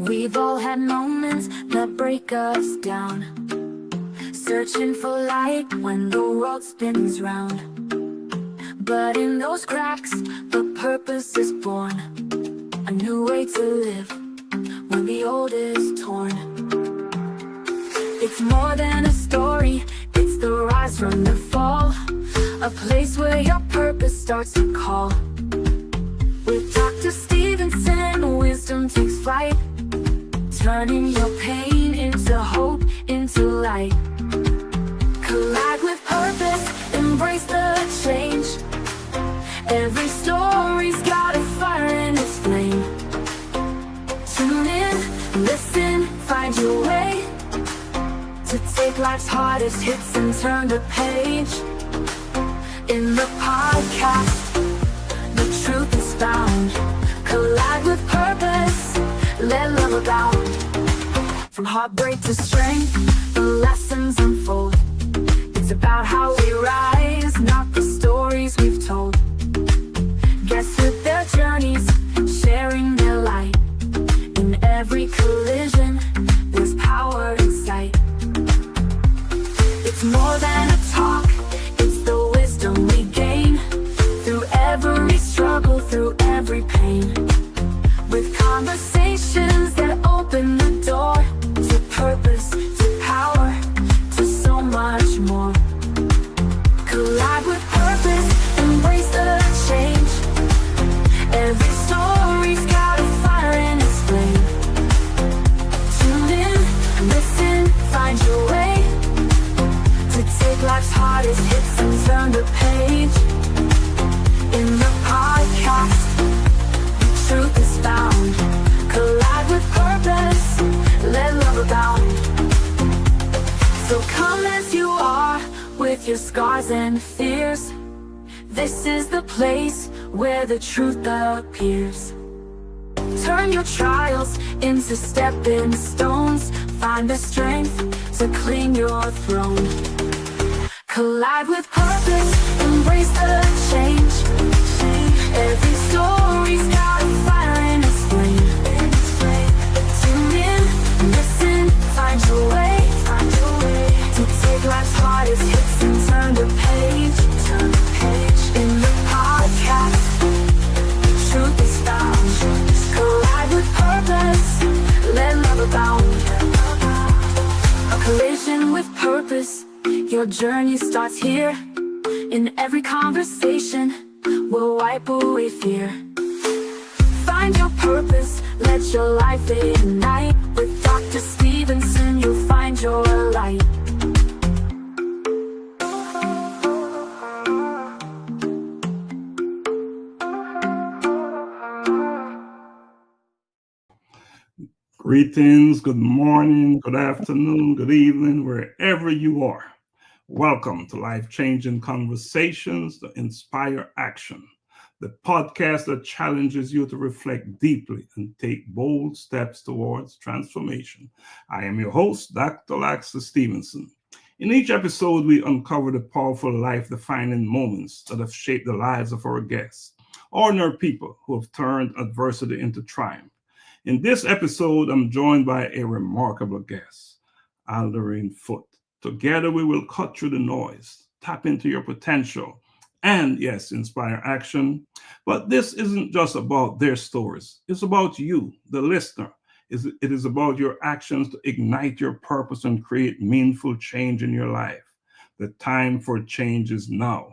We've all had moments that break us down, searching for light when the world spins round. But in those cracks, the purpose is born, a new way to live when the old is torn. It's more than a story, it's the rise from the fall, a place where your purpose starts to call. With Dr. Stephenson, wisdom takes flight, turning your pain into hope, into light. Collide with purpose, embrace the change. Every story's got a fire in its flame. Tune in, listen, find your way to take life's hardest hits and turn the page. In the podcast, the truth is found. Collide with purpose, let love abound. From heartbreak to strength, the lessons unfold. It's about how we rise, not the stories we've told. Guests with their journeys, sharing their light. In every collision, there's power in sight. It's more than a talk, it's the wisdom we gain through every struggle, through every pain. With conversations that open the door to purpose, to power, to so much more. Collide with purpose, embrace the change. Every story's got a fire in its flame. Tune in, listen, find your way to take life's hardest hits and turn the page. In the podcast, truth is found. Collide with purpose, let love abound. So come as you are, with your scars and fears. This is the place where the truth appears. Turn your trials into stepping stones. Find the strength to claim your throne. Collide with purpose, embrace the change. Every story's got a fire in its flame. Tune in, listen, find your way to take life's hardest hits and turn the page. In the podcast, the truth is found. Collide with purpose, let love abound. A collision with purpose, your journey starts here. In every conversation, we'll wipe away fear. Find your purpose, let your life ignite. With Dr. Stephenson, you'll find your light. Greetings, good morning, good afternoon, good evening, wherever you are. Welcome to Life-Changing Conversations that Inspire Action, the podcast that challenges you to reflect deeply and take bold steps towards transformation. I am your host, Dr. Laxley Stephenson. In each episode, we uncover the powerful life-defining moments that have shaped the lives of our guests, ordinary people who have turned adversity into triumph. In this episode, I'm joined by a remarkable guest, Alderene Foote. Together, we will cut through the noise, tap into your potential, and yes, inspire action. But this isn't just about their stories. It's about you, the listener. It is about your actions to ignite your purpose and create meaningful change in your life. The time for change is now.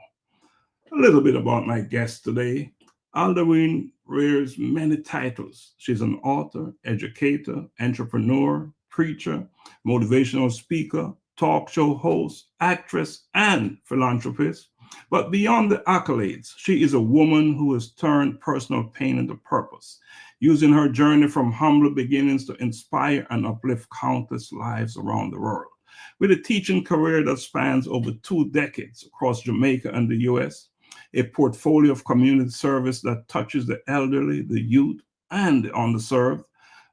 A little bit about my guest today. Alderene wears many titles. She's an author, educator, entrepreneur, preacher, motivational speaker, talk show host, actress, and philanthropist. But beyond the accolades, she is a woman who has turned personal pain into purpose, using her journey from humble beginnings to inspire and uplift countless lives around the world. With a teaching career that spans over 2 decades across Jamaica and the US, a portfolio of community service that touches the elderly, the youth, and the underserved,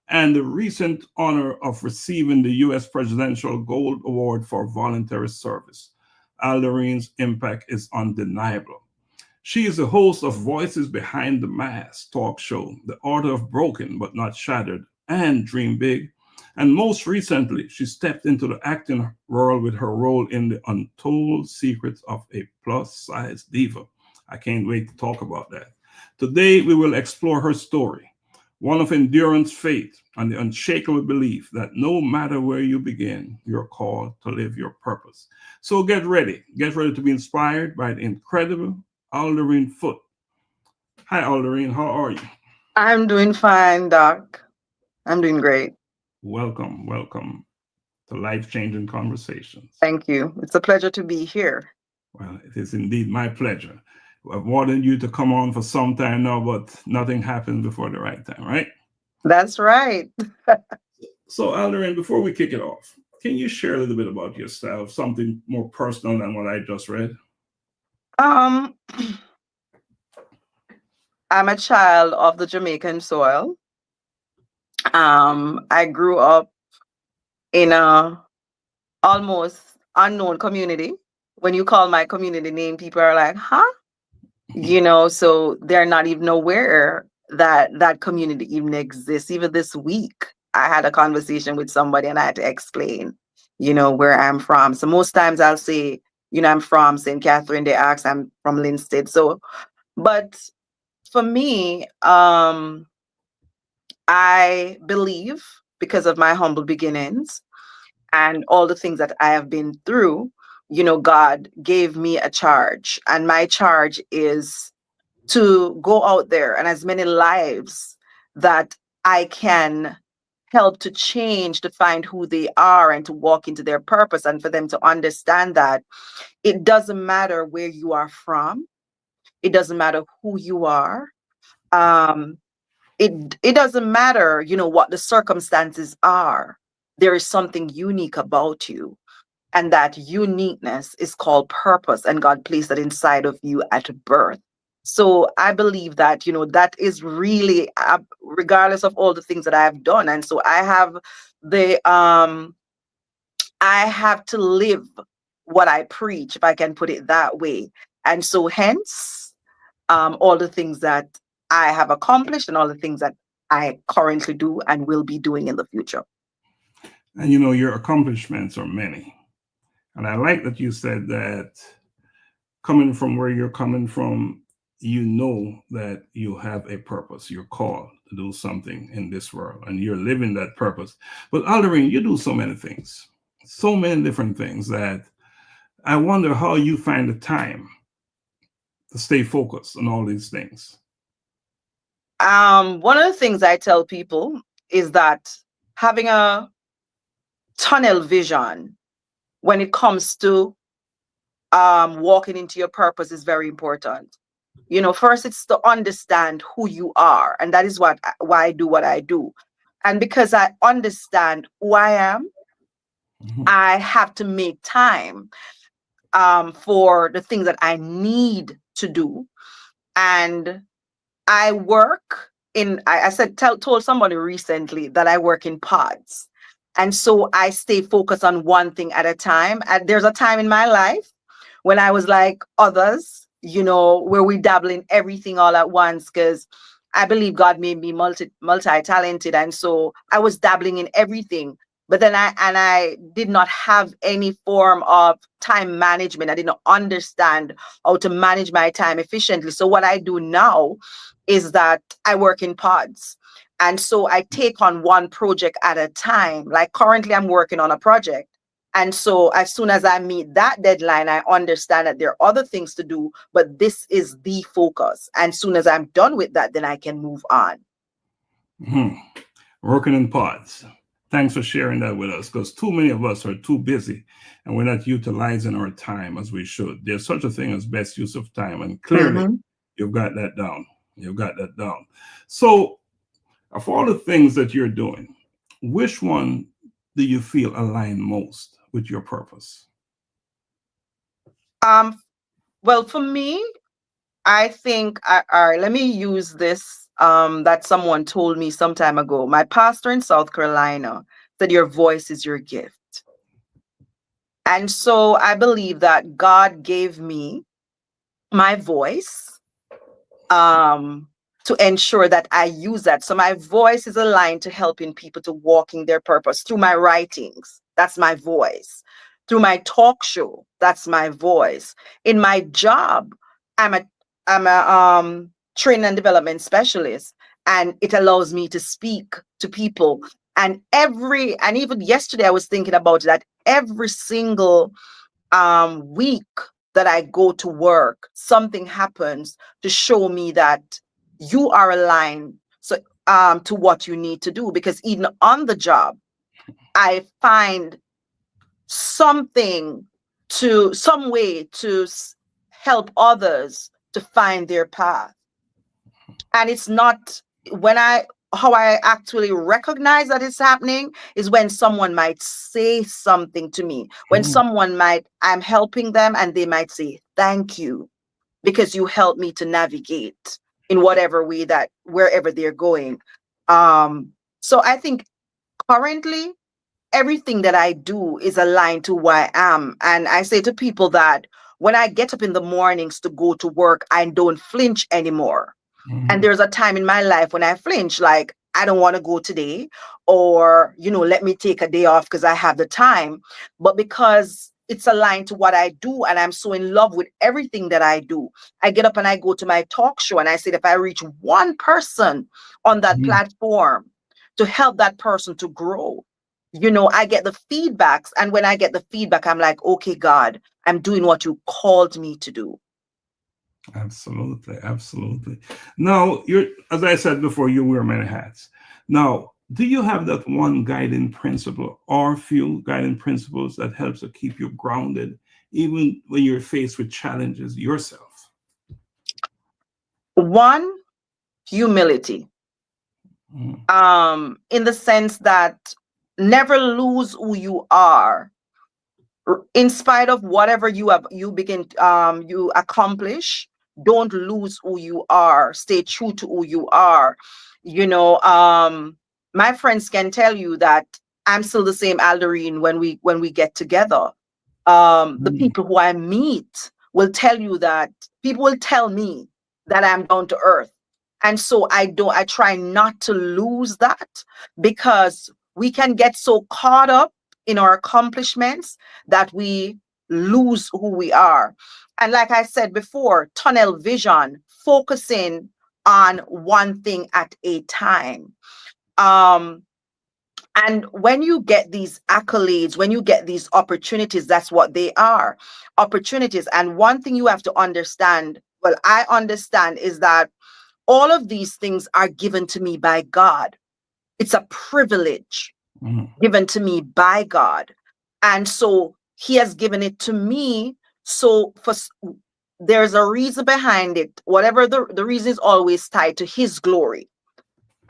and the recent honor of receiving the U.S. Presidential Gold Award for Voluntary Service. Alderene's impact is undeniable. She is the host of Voices Behind the Mask talk show, the author of Broken But Not Shattered, and dream big. And most recently, she stepped into the acting world with her role in The Untold Secrets of a Plus Size Diva. I can't wait to talk about that. Today, we will explore her story, one of endurance, faith, and the unshakable belief that no matter where you begin, you're called to live your purpose. So get ready to be inspired by the incredible Alderene Foote. Hi, Alderene, how are you? I'm doing fine, Doc. I'm doing great. Welcome to Life Changing Conversations. Thank you. It's a pleasure to be here. Well, it is indeed my pleasure. I've wanted you to come on for some time now, but nothing happens before the right time, right? That's right. So, Alderene, before we kick it off, can you share a little bit about yourself, something more personal than what I just read? Um, I'm a child of the Jamaican soil. I grew up in a almost unknown community. When you call my community name, people are like, huh? So they're not even aware that that community even exists. Even this week, I had a conversation with somebody and I had to explain, where I'm from. So most times I'll say, I'm from St. Catherine. They ask I'm from Linstead. So, but for me, I believe because of my humble beginnings and all the things that I have been through, God gave me a charge. And my charge is to go out there and as many lives that I can help to change, to find who they are and to walk into their purpose, and for them to understand that it doesn't matter where you are from. It doesn't matter who you are. Um, it doesn't matter, what the circumstances are. There is something unique about you. And that uniqueness is called purpose, and God placed that inside of you at birth. So I believe that, that is really, regardless of all the things that I have done. And so I have to live what I preach, if I can put it that way. And so hence, all the things that I have accomplished and all the things that I currently do and will be doing in the future. And your accomplishments are many. And I like that you said that coming from where you're coming from, you know that you have a purpose. You're called to do something in this world and you're living that purpose. But Alderene, you do so many things, so many different things that I wonder how you find the time to stay focused on all these things. One of the things I tell people is that having a tunnel vision when it comes to walking into your purpose is very important. First it's to understand who you are, and that is why I do what I do. And because I understand who I am, I have to make time for the things that I need to do. And I work I told somebody recently that I work in pods. And so I stay focused on one thing at a time. And there's a time in my life when I was like others, where we dabble in everything all at once, because I believe God made me multi-talented. And so I was dabbling in everything. But then I did not have any form of time management. I did not understand how to manage my time efficiently. So what I do now is that I work in pods. And so I take on one project at a time. Like currently I'm working on a project. And so as soon as I meet that deadline, I understand that there are other things to do, but this is the focus. And as soon as I'm done with that, then I can move on. Working in pods. Thanks for sharing that with us, because too many of us are too busy and we're not utilizing our time as we should. There's such a thing as best use of time. And clearly you've got that down. You've got that down. So of all the things that you're doing, which one do you feel align most with your purpose? Well, for me, I think, all right, let me use this that someone told me some time ago. My pastor in South Carolina said, your voice is your gift. And so I believe that God gave me my voice to ensure that I use that. So my voice is aligned to helping people to walk in their purpose through my writings. That's my voice. Through my talk show, that's my voice. In my job, I'm a training and development specialist, and it allows me to speak to people. And even yesterday I was thinking about that every single week that I go to work, something happens to show me that you are aligned to what you need to do. Because even on the job, I find some way to help others to find their path. And it's not how I actually recognize that it's happening is when someone might say something to me, when I'm helping them and they might say, thank you, because you helped me to navigate in whatever way wherever they're going. So I think currently everything that I do is aligned to who I am. And I say to people that when I get up in the mornings to go to work, I don't flinch anymore. And there's a time in my life when I flinch, like, I don't want to go today, or, let me take a day off because I have the time. But because it's aligned to what I do and I'm so in love with everything that I do, I get up and I go to my talk show and I said, if I reach one person on that platform to help that person to grow, I get the feedbacks. And when I get the feedback, I'm like, okay, God, I'm doing what you called me to do. Absolutely, absolutely. Now, as I said before, you wear many hats. Now, do you have that one guiding principle or few guiding principles that helps to keep you grounded, even when you're faced with challenges yourself? One, humility. In the sense that never lose who you are. In spite of whatever you accomplish, don't lose who you are. Stay true to who you are. My friends can tell you that I'm still the same Alderene when we get together. The people who I meet will tell you that people will tell me that I'm down to earth. And so I try not to lose that, because we can get so caught up in our accomplishments that we lose who we are. And like I said before, tunnel vision, focusing on one thing at a time. And when you get these accolades, when you get these opportunities, that's what they are, opportunities. And one thing you have to understand, well, I understand, is that all of these things are given to me by God. It's a privilege given to me by God. And so he has given it to me. So there's a reason behind it. Whatever the reason is always tied to his glory.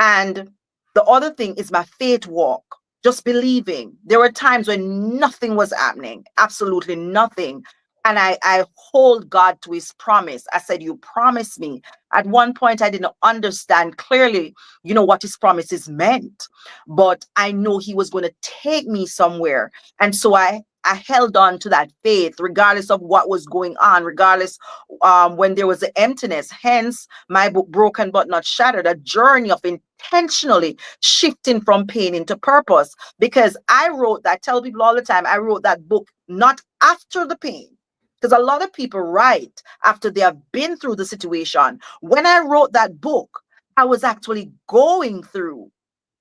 And the other thing is my faith walk, just believing. There were times when nothing was happening, absolutely nothing. And I hold God to his promise. I said, you promised me. At one point, I didn't understand clearly, what his promises meant. But I know he was going to take me somewhere. And so I held on to that faith, regardless of what was going on, regardless when there was an emptiness. Hence, my book, Broken But Not Shattered, a journey of intentionally shifting from pain into purpose. Because I tell people all the time, I wrote that book not after the pain. Because a lot of people write after they have been through the situation. When I wrote that book, I was actually going through.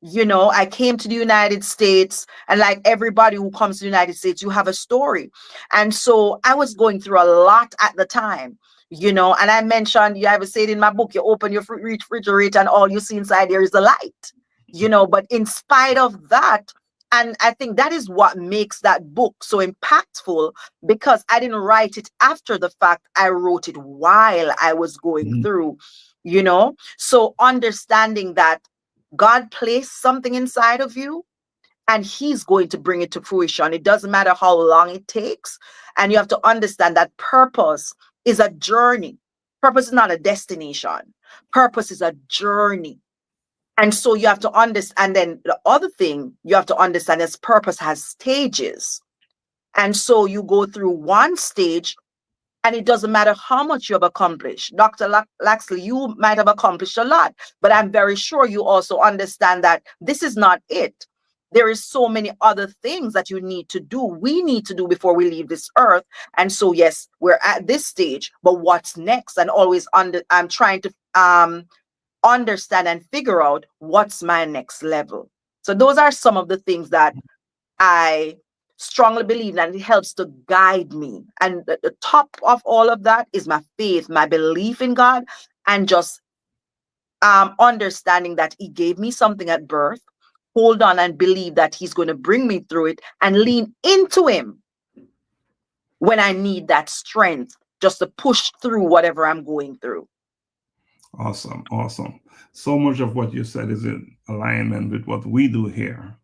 I came to the United States, and like everybody who comes to the United States, you have a story. And so I was going through a lot at the time, and I mentioned, I have said in my book, you open your refrigerator and all you see inside there is the light, but in spite of that, and I think that is what makes that book so impactful, because I didn't write it after the fact. I wrote it while I was going through, so understanding that God placed something inside of you and he's going to bring it to fruition. It doesn't matter how long it takes. And you have to understand that purpose is a journey. Purpose is not a destination. Purpose is a journey. And so you have to understand. And then the other thing you have to understand is purpose has stages. And so you go through one stage And it doesn't matter how much you have accomplished. Dr. Laxley, you might have accomplished a lot, but I'm very sure you also understand that this is not it. There is so many other things that you need to do. We need to do before we leave this earth. And so, yes, we're at this stage, but what's next? And always I'm trying to understand and figure out what's my next level. So those are some of the things that I strongly believe that it helps to guide me. And the top of all of that is my faith, my belief in God, and just understanding that He gave me something at birth, hold on and believe that He's going to bring me through it, and lean into Him when I need that strength just to push through whatever I'm going through. Awesome. Awesome. So much of what you said is in alignment with what we do here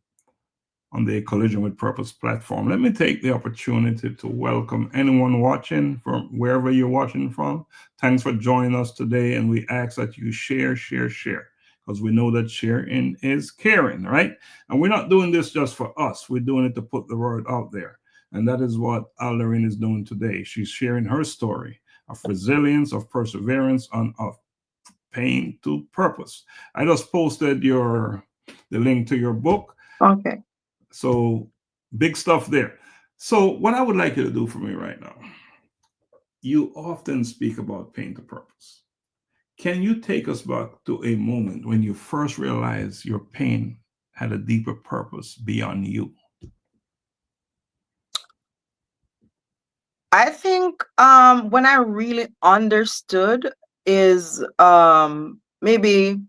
on the Collision with Purpose platform. Let me take the opportunity to welcome anyone watching from wherever you're watching from. Thanks for joining us today. And we ask that you share, because we know that sharing is caring, right? And we're not doing this just for us. We're doing it to put the word out there. And that is what Alderene is doing today. She's sharing her story of resilience, of perseverance, and of pain to purpose. I just posted the link to your book. Okay. So big stuff there. So what I would like you to do for me right now, you often speak about pain to purpose. Can you take us back to a moment when you first realized your pain had a deeper purpose beyond you? I think when I really understood is maybe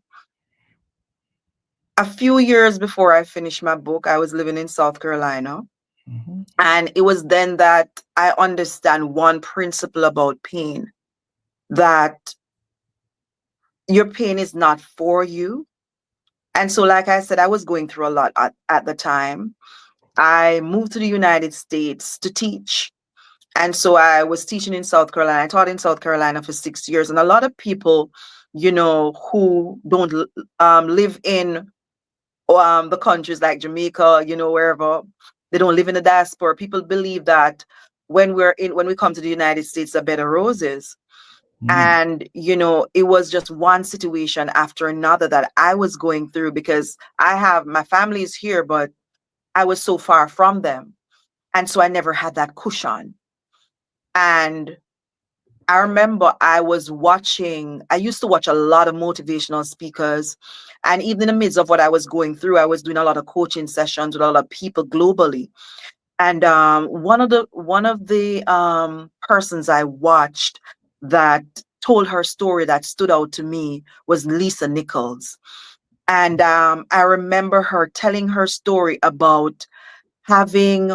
a few years before I finished my book. I was living in South Carolina. Mm-hmm. And it was then that I understand one principle about pain, that your pain is not for you. And so, like I said, I was going through a lot at the time. I moved to the United States to teach. And so I was teaching in South Carolina. I taught in South Carolina for 6 years. And a lot of people, who don't live in the countries like Jamaica, wherever, they don't live in the diaspora. People believe that when we come to the United States, a bed of roses. And, it was just one situation after another that I was going through, because my family is here, but I was so far from them. And so I never had that cushion. And I remember I used to watch a lot of motivational speakers. And even in the midst of what I was going through, I was doing a lot of coaching sessions with a lot of people globally. And one of the persons I watched that told her story that stood out to me was Lisa Nichols. And I remember her telling her story about having,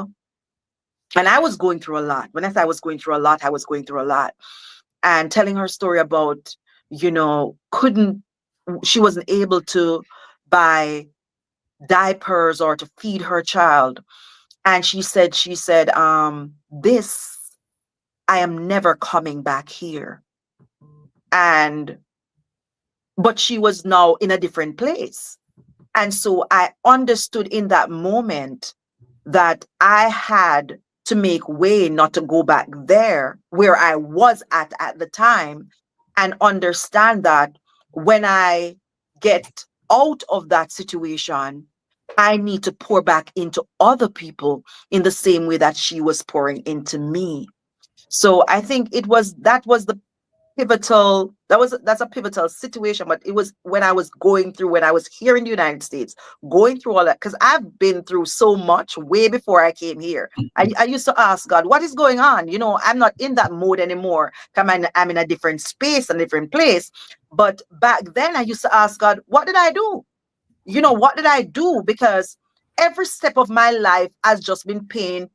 and I was going through a lot. When I say I was going through a lot, I was going through a lot. And telling her story about, she wasn't able to buy diapers or to feed her child. And she said, this, I am never coming back here. But she was now in a different place. And so I understood in that moment that I had to make way not to go back there where I was at the time, and understand that when I get out of that situation, I need to pour back into other people in the same way that she was pouring into me. So I think that's a pivotal situation. But it was when I was here in the United States, going through all that, because I've been through so much way before I came here. I used to ask God, what is going on? I'm not in that mode anymore. I'm in a different space, a different place. But back then I used to ask God, what did I do? What did I do? Because every step of my life has just been pain.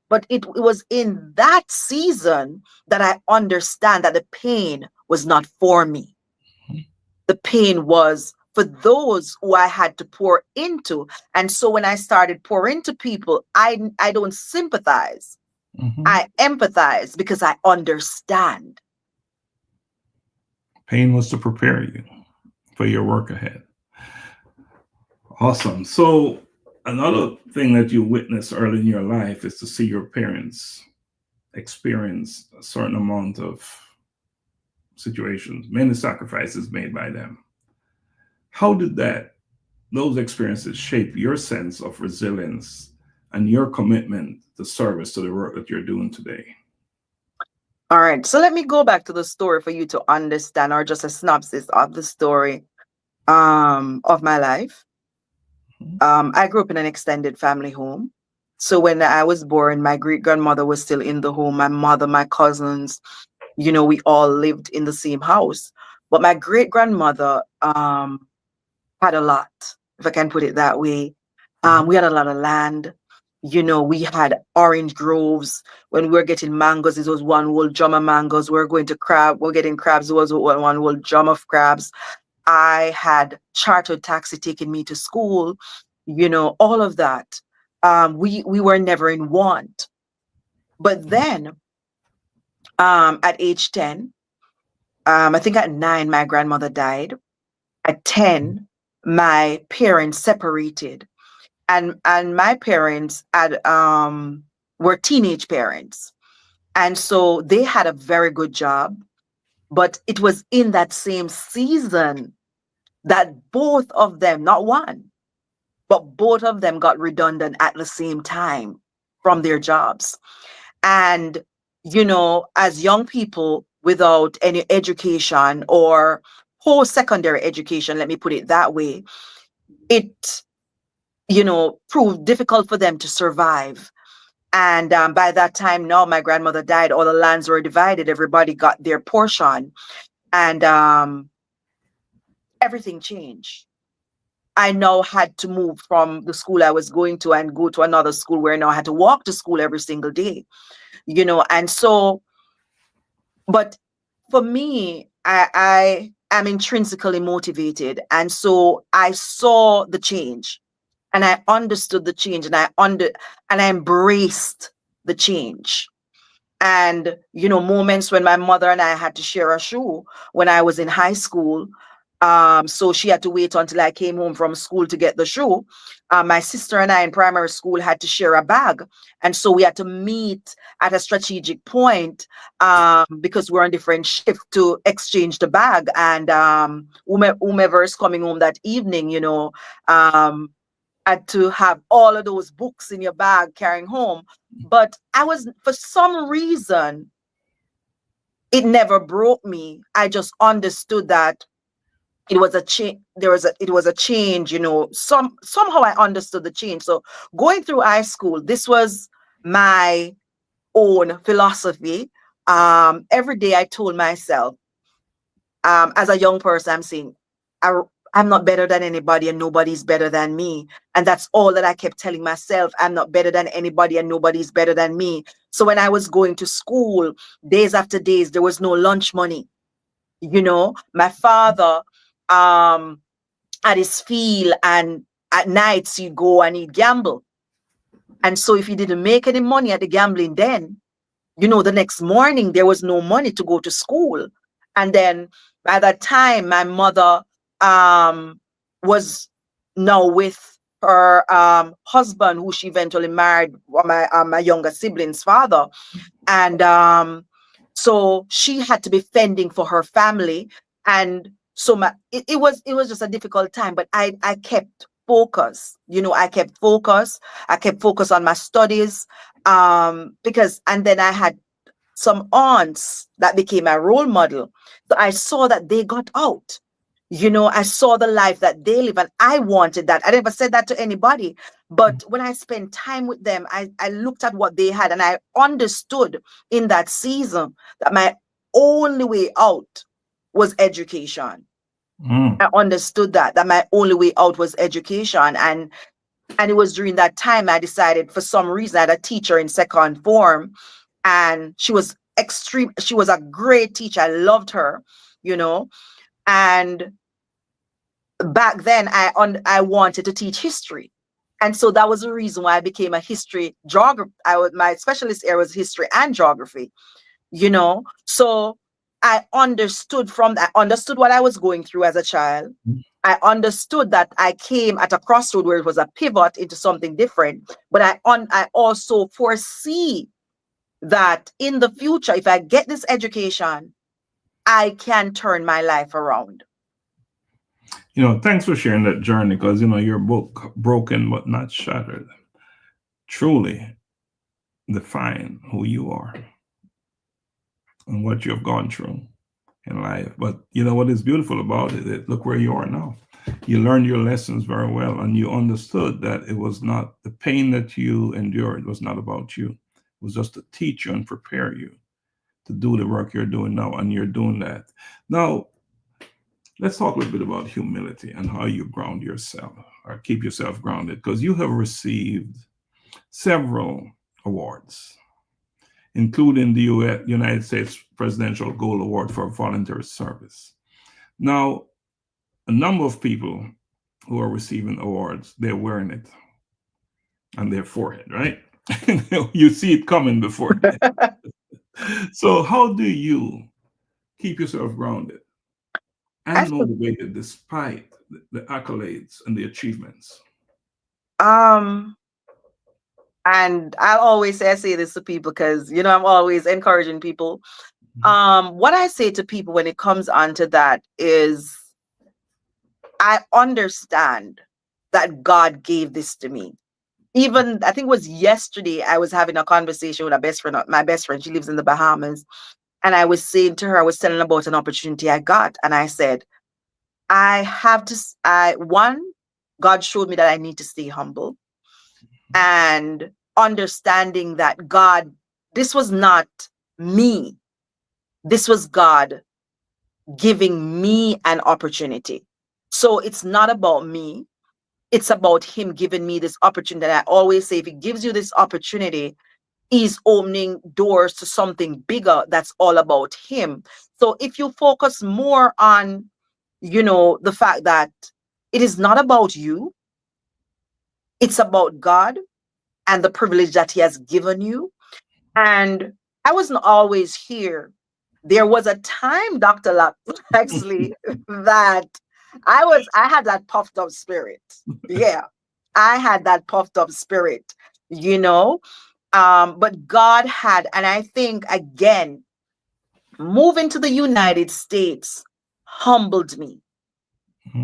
But it was in that season that I understand that the pain was not for me. The pain was for those who I had to pour into. And so when I started pouring into people, I don't sympathize. Mm-hmm. I empathize because I understand. Pain was to prepare you for your work ahead. Awesome. So Another thing that you witness early in your life is to see your parents experience a certain amount of situations, many sacrifices made by them. How did those experiences shape your sense of resilience and your commitment to service to the work that you're doing today? All right, so let me go back to the story for you to understand, or just a synopsis of the story of my life. I grew up in an extended family home. So when I was born, my great grandmother was still in the home. My mother, my cousins, we all lived in the same house. But my great grandmother had a lot, if I can put it that way. We had a lot of land. We had orange groves. When we were getting mangoes, it was one whole drum of mangoes. We're getting crabs, it was one whole drum of crabs. I had chartered taxi taking me to school, all of that. We were never in want. But then at age 10, I think at 9, my grandmother died. At 10, my parents separated. And my parents were teenage parents. And so they had a very good job. But it was in that same season that both of them, not one, but both of them got redundant at the same time from their jobs. And, as young people without any education or post-secondary education, let me put it that way, it, proved difficult for them to survive. And by that time, now my grandmother died, all the lands were divided, everybody got their portion, and everything changed. I now had to move from the school I was going to and go to another school where now I had to walk to school every single day, and so, but for me, I am intrinsically motivated. And so I saw the change and I understood the change and I embraced the change. And, moments when my mother and I had to share a shoe when I was in high school. So she had to wait until I came home from school to get the shoe. My sister and I in primary school had to share a bag. And so we had to meet at a strategic point because we're on different shift to exchange the bag. And whomever is coming home that evening, had to have all of those books in your bag carrying home. But for some reason, it never broke me. I just understood that it was a change. It was a change, somehow I understood the change. So going through high school, this was my own philosophy. Every day I told myself, as a young person, I'm saying, I'm not better than anybody and nobody's better than me. And that's all that I kept telling myself. I'm not better than anybody and nobody's better than me. So when I was going to school, days after days, there was no lunch money. My father at his field, and at nights he'd go and he'd gamble. And so if he didn't make any money at the gambling, then, the next morning there was no money to go to school. And then by that time, my mother was now with her husband, who she eventually married, my younger sibling's father. And so she had to be fending for her family. And so it was just a difficult time, but I kept focus. I kept focus. I kept focus on my studies, and then I had some aunts that became my role model. So I saw that they got out. I saw the life that they live, and I wanted that. I never said that to anybody, but when I spent time with them, I looked at what they had, and I understood in that season that my only way out was education. I understood that my only way out was education. And it was during that time I decided, for some reason, I had a teacher in second form, and she was a great teacher. I loved her, and back then I wanted to teach history. And so that was the reason why I became a history geography. My specialist area was history and geography, So I understood what I was going through as a child. I understood that I came at a crossroad where it was a pivot into something different. But I also foresee that in the future, if I get this education, I can turn my life around. Thanks for sharing that journey, because your book, Broken But Not Shattered, truly define who you are and what you have gone through in life. But what is beautiful about it, look where you are now. You learned your lessons very well, and you understood that it was not the pain that you endured was not about you. It was just to teach you and prepare you to do the work you're doing now, and you're doing that. Now, let's talk a little bit about humility and how you ground yourself or keep yourself grounded, because you have received several awards, including the United States Presidential Gold Award for Voluntary Service. Now, a number of people who are receiving awards, they're wearing it on their forehead, right? You see it coming before. So how do you keep yourself grounded and motivated despite the accolades and the achievements? And I always say this to people because, I'm always encouraging people. What I say to people when it comes onto that is, I understand that God gave this to me. Even, I think it was yesterday, I was having a conversation with my best friend. She lives in the Bahamas. And I was saying to her, I was telling her about an opportunity I got. And I said, God showed me that I need to stay humble. And understanding that this was not me. This was God giving me an opportunity. So it's not about me. It's about him giving me this opportunity. And I always say, if he gives you this opportunity, he's opening doors to something bigger that's all about him. So if you focus more on, the fact that it is not about you, it's about God and the privilege that he has given you. And I wasn't always here. There was a time, Dr. Laxley, that I had that puffed up spirit. Yeah, I had that puffed up spirit, but God had, and I think, again, moving to the United States humbled me.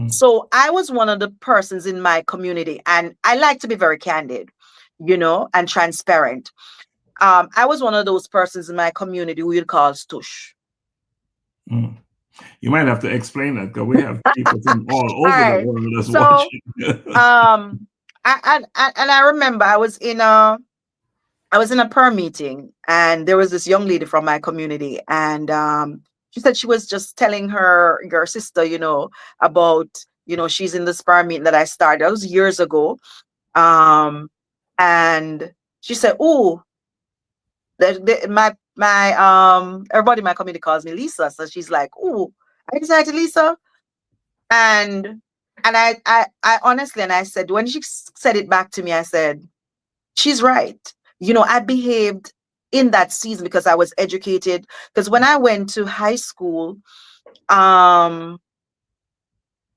So I was one of the persons in my community, and I like to be very candid, and transparent. I was one of those persons in my community who you'd call stush. You might have to explain that, because we have people from all over the world that's watching. I remember I was in a prayer meeting, and there was this young lady from my community, and she said she was just telling her sister, about, she's in this prayer meeting that I started. That was years ago. And she said, "Oh, my everybody in my community calls me Lisa." So she's like, "Oh, are you excited, Lisa?" And I honestly, and I said, when she said it back to me, I said, she's right. I behaved in that season because I was educated. Because when I went to high school, I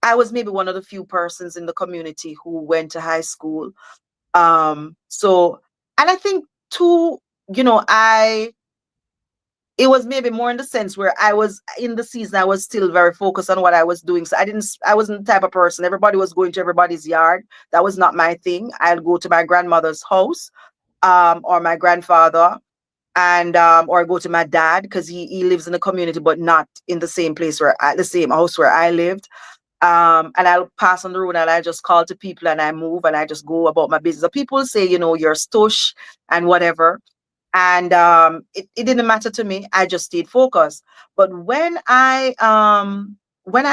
was maybe one of the few persons in the community who went to high school. And I think too, it was maybe more in the sense where I was in the season, I was still very focused on what I was doing. So I wasn't the type of person. Everybody was going to everybody's yard. That was not my thing. I'd go to my grandmother's house, or my grandfather, and or go to my dad, because he lives in the community, but not in the same place the same house where I lived. And I'll pass on the road, and I just call to people, and I move, and I just go about my business. So people say, you're stush and whatever. And it didn't matter to me. I just stayed focused. But when I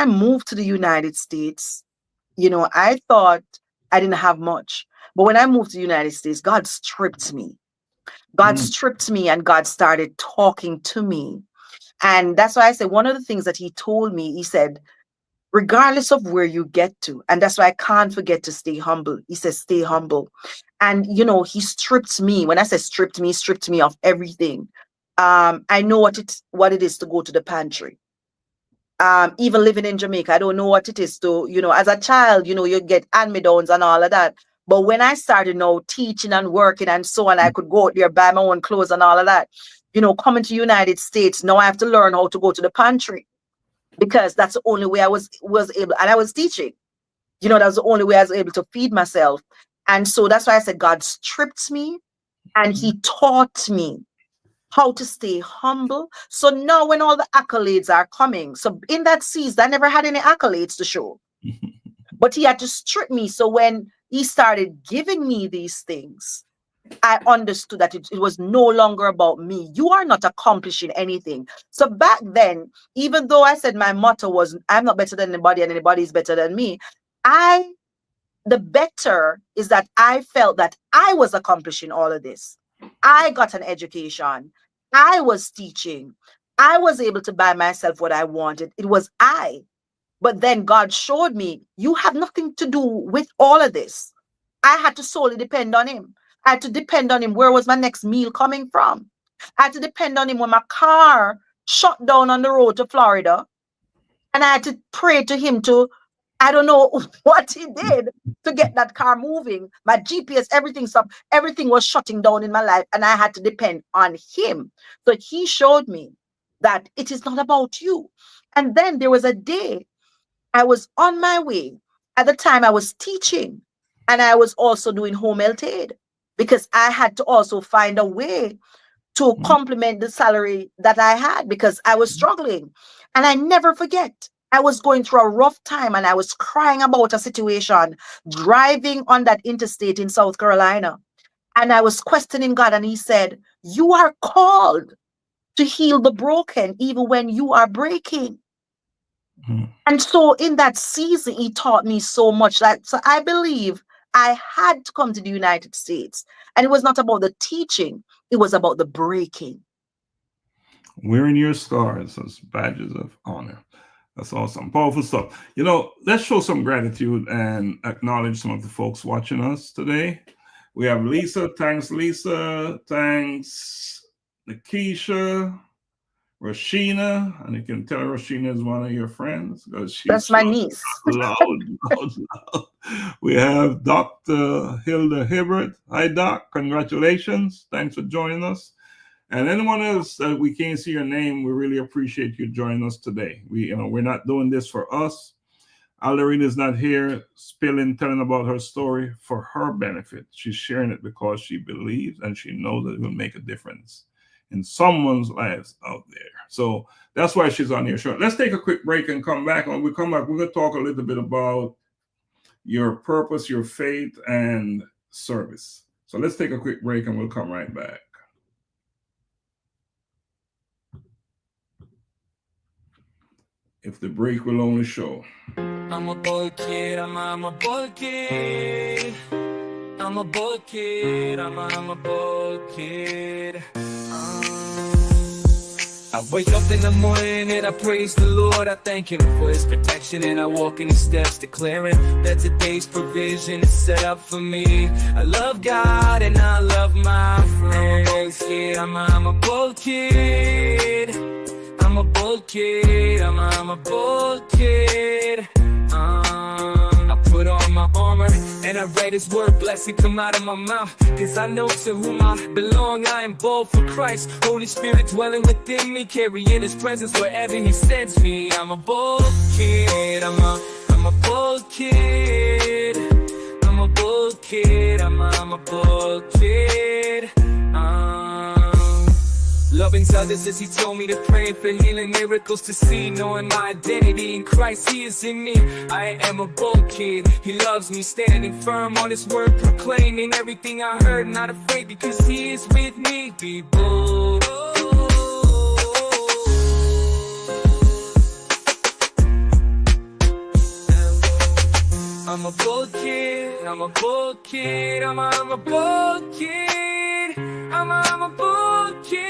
moved to the United States, I thought I didn't have much. But when I moved to the United States, God stripped me. God stripped me, and God started talking to me. And that's why I say, one of the things that he told me, he said, regardless of where you get to, and that's why I can't forget to stay humble. He says, stay humble. And, he stripped me. When I say stripped me of everything. I know what it is to go to the pantry. even living in Jamaica, I don't know what it is to, as a child, you get hand-me-downs and all of that. But when I started now teaching and working and so on, I could go out there, buy my own clothes and all of that. Coming to United States, now I have to learn how to go to the pantry, because that's the only way I was able, and I was teaching. That was the only way I was able to feed myself. And so that's why I said God stripped me and he taught me how to stay humble. So now when all the accolades are coming, so in that season, I never had any accolades to show, but he had to strip me. So when he started giving me these things, I understood that it was no longer about me. You are not accomplishing anything. So back then, even though I said my motto was, I'm not better than anybody and anybody is better than me, the better is that I felt that I was accomplishing all of this. I got an education. I was teaching. I was able to buy myself what I wanted. It was I. But then God showed me, you have nothing to do with all of this. I had to solely depend on him. I had to depend on him. Where was my next meal coming from? I had to depend on him when my car shut down on the road to Florida. And I had to pray to him to, I don't know what he did to get that car moving. My GPS, everything stopped. Everything was shutting down in my life. And I had to depend on him. So he showed me that it is not about you. And then there was a day I was on my way. At the time I was teaching and I was also doing home health aid, because I had to also find a way to complement the salary that I had, because I was struggling. And I never forget, I was going through a rough time and I was crying about a situation driving on that interstate in South Carolina. And I was questioning God, and he said, you are called to heal the broken even when you are breaking. And so in that season, he taught me so much. So I believe I had to come to the United States. And it was not about the teaching. It was about the breaking. Wearing your scars as badges of honor. That's awesome. Powerful stuff. Let's show some gratitude and acknowledge some of the folks watching us today. We have Lisa. Thanks, Lisa. Thanks, Nikisha. Rashina, and you can tell Rashina is one of your friends. That's my niece. Loud. We have Dr. Hilda Hibbert. Hi, Doc. Congratulations. Thanks for joining us. And anyone else that we can't see your name, we really appreciate you joining us today. We're not doing this for us. Alderene is not here telling about her story for her benefit. She's sharing it because she believes and she knows that it will make a difference in someone's lives out there. So that's why she's on your show. Let's take a quick break and come back. When we come back, we're going to talk a little bit about your purpose, your faith, and service. So let's take a quick break and we'll come right back. If the break will only show. I'm a boy kid, I'm a boy kid. I'm a boy kid, I'm a boy kid. I wake up in the morning and I praise the Lord. I thank him for his protection and I walk in his steps, declaring that today's provision is set up for me. I love God and I love my friends. I'm a bold kid. I'm a bold kid. I'm a bold kid. I put on my armor and I read his word, blessing come out of my mouth. Cause I know to whom I belong, I am bold for Christ. Holy Spirit dwelling within me, carrying his presence wherever he sends me. I'm a bold kid, I'm a bold kid. I'm a bold kid, I'm a bold kid. Loving others as he told me to pray for healing, miracles to see, knowing my identity in Christ, he is in me. I am a bold kid, he loves me, standing firm on his word, proclaiming everything I heard, not afraid because he is with me. Be bold. I'm a bold kid, I'm a bold kid, I'm a bold kid, I'm a bold kid.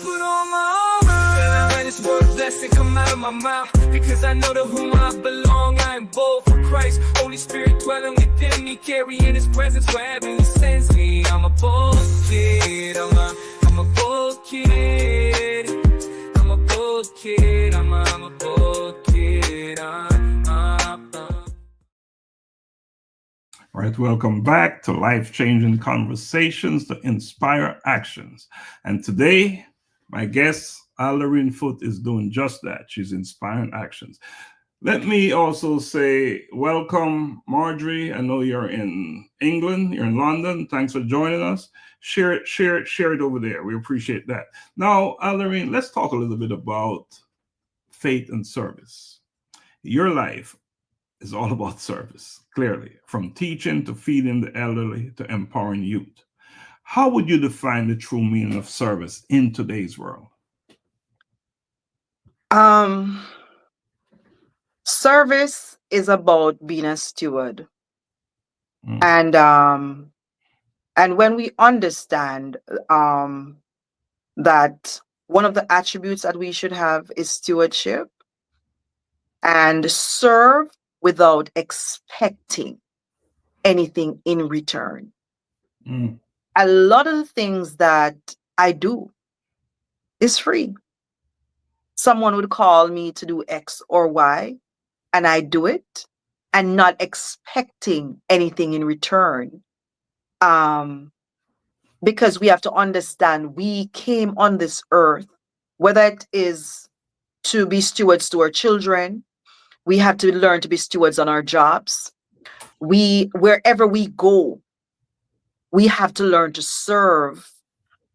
Put on my armor and I read his word, blessing come out of my mouth. Because I know to whom I belong, I am bold for Christ. Holy Spirit dwelling within me, carrying his presence wherever he sends me. I'm a bold kid, I'm a bold kid. I'm a bold kid. I'm a poor kid. All right, welcome back to Life-Changing Conversations to Inspire Actions. And today, my guest, Alderene Foote, is doing just that. She's inspiring actions. Let me also say welcome, Marjorie. I know you're in England, you're in London. Thanks for joining us. Share it over there. We appreciate that. Now, Alderene, let's talk a little bit about faith and service. Your life is all about service, clearly, from teaching to feeding the elderly to empowering youth. How would you define the true meaning of service in today's world? Service is about being a steward. And when we understand that one of the attributes that we should have is stewardship, and serve without expecting anything in return. A lot of the things that I do is free. Someone would call me to do X or Y, and I do it, and not expecting anything in return. Because we have to understand we came on this earth, whether it is to be stewards to our children, we have to learn to be stewards on our jobs. Wherever we go, we have to learn to serve,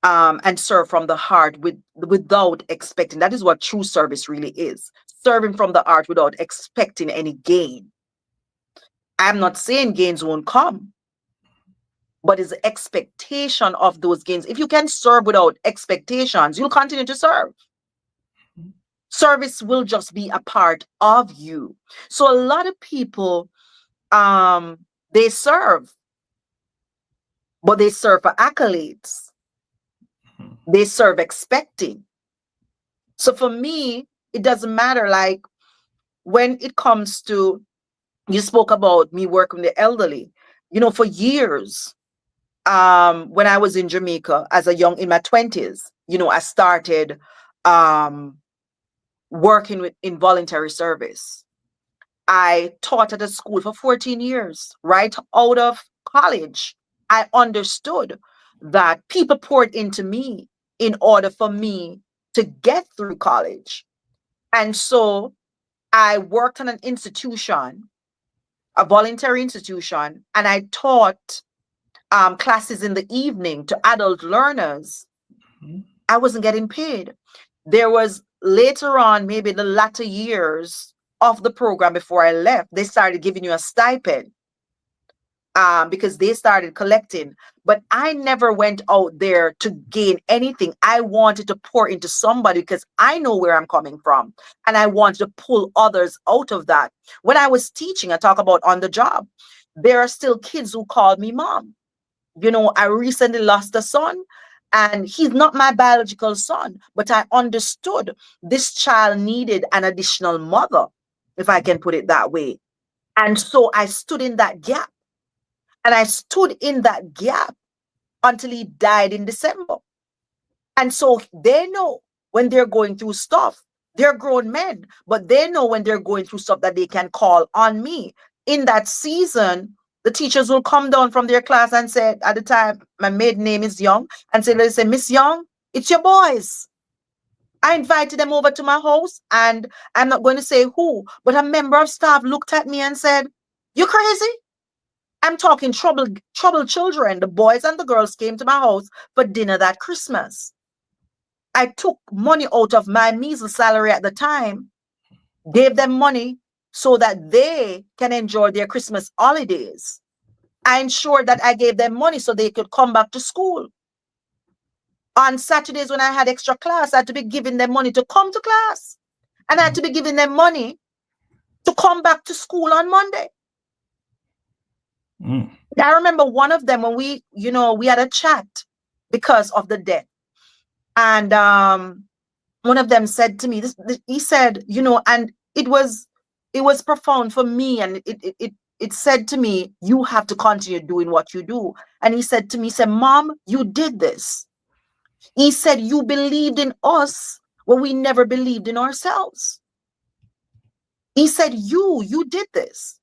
and serve from the heart without expecting. That is what true service really is. Serving from the heart without expecting any gain. I'm not saying gains won't come, but it's the expectation of those gains. If you can serve without expectations, you'll continue to serve. Service will just be a part of you. So a lot of people, they serve, but they serve for accolades. They serve expecting. So for me, it doesn't matter. Like when it comes to, you spoke about me working with the elderly, for years, when I was in Jamaica as a young, in my 20s, I started, working in voluntary service. I taught at a school for 14 years. Right out of college, I understood that people poured into me in order for me to get through college. And so I worked in an institution, a voluntary institution, and I taught classes in the evening to adult learners. I wasn't getting paid. There was later on, maybe the latter years of the program before I left, they started giving you a stipend because they started collecting. But I never went out there to gain anything. I wanted to pour into somebody because I know where I'm coming from. And I wanted to pull others out of that. When I was teaching, I talk about on the job, there are still kids who called me mom. I recently lost a son. And he's not my biological son, but I understood this child needed an additional mother, if I can put it that way. And so I stood in that gap. And I stood in that gap until he died in December. And so they know when they're going through stuff, they're grown men, but they know when they're going through stuff that they can call on me. In that season, the teachers will come down from their class and say, at the time, my maiden name is Young, and say, Miss Young, it's your boys. I invited them over to my house, and I'm not going to say who, but a member of staff looked at me and said, you crazy? I'm talking troubled children. The boys and the girls came to my house for dinner that Christmas. I took money out of my measly salary at the time, gave them money so that they can enjoy their Christmas holidays. I ensured that I gave them money so they could come back to school. On Saturdays when I had extra class, I had to be giving them money to come to class. And I had to be giving them money to come back to school on Monday. I remember one of them when we had a chat because of the death. And one of them said to me, he said, and it was profound for me. And it said to me, you have to continue doing what you do. And he said to me, Mom, you did this. He said, you believed in us when we never believed in ourselves. He said, you did this.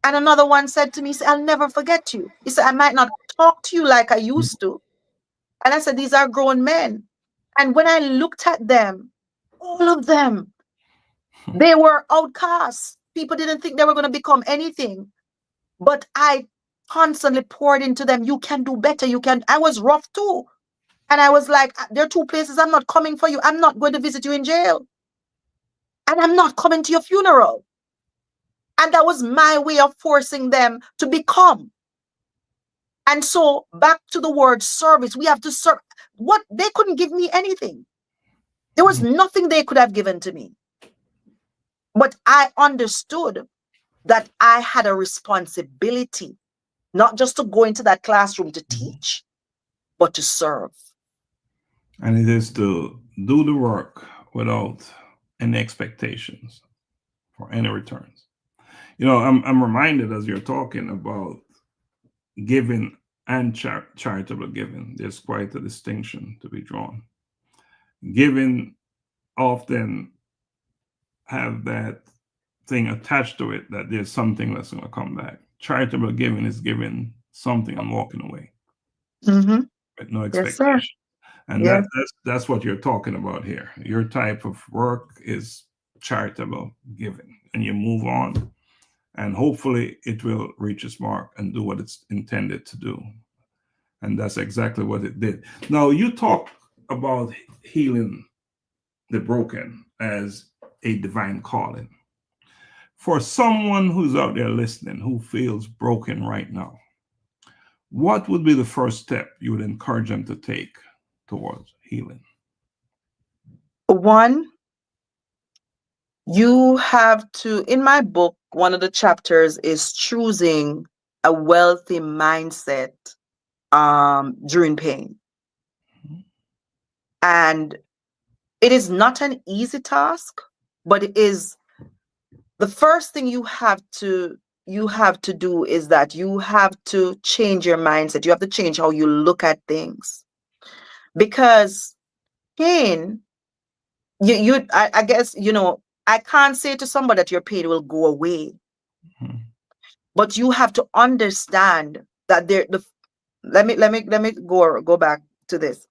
And another one said to me, I'll never forget you. He said, I might not talk to you like I used to. And I said, these are grown men. And when I looked at them, all of them, they were outcasts. People didn't think they were going to become anything. But I constantly poured into them. You can do better. You can. I was rough too. And I was like, there are two places I'm not coming for you. I'm not going to visit you in jail. And I'm not coming to your funeral. And that was my way of forcing them to become. And so back to the word service, we have to serve. What? They couldn't give me anything. There was nothing they could have given to me. But I understood that I had a responsibility, not just to go into that classroom to teach, but to serve. And it is to do the work without any expectations for any returns. I'm reminded as you're talking about giving and charitable giving. There's quite a distinction to be drawn. Giving often have that thing attached to it that there's something that's going to come back. Charitable giving is giving something and walking away with no expectation. Yes, sir. And Yes. that's what you're talking about here. Your type of work is charitable giving, and you move on, and hopefully it will reach its mark and do what it's intended to do. And that's exactly what it did. Now, you talk about healing the broken as a divine calling. For someone who's out there listening who feels broken right now, what would be the first step you would encourage them to take towards healing? One, you have to, in my book, one of the chapters is choosing a wealthy mindset during pain. And it is not an easy task, but it is the first thing you have to do is that you have to change your mindset. You have to change how you look at things. Because pain, I guess, I can't say to somebody that your pain will go away. But you have to understand that let me go back to this.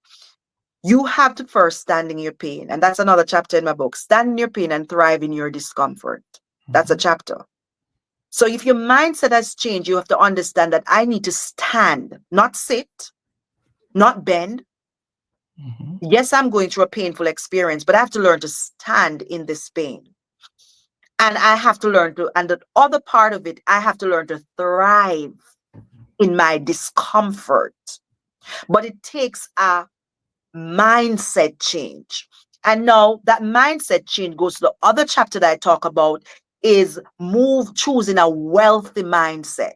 You have to first stand in your pain. And that's another chapter in my book. Stand in your pain and thrive in your discomfort. That's a chapter. So if your mindset has changed, you have to understand that I need to stand, not sit, not bend. Yes, I'm going through a painful experience, but I have to learn to stand in this pain. And I have to learn to, and the other part of it, I have to learn to thrive in my discomfort. But it takes a mindset change. And now that mindset change goes to the other chapter that I talk about is choosing a wealthy mindset.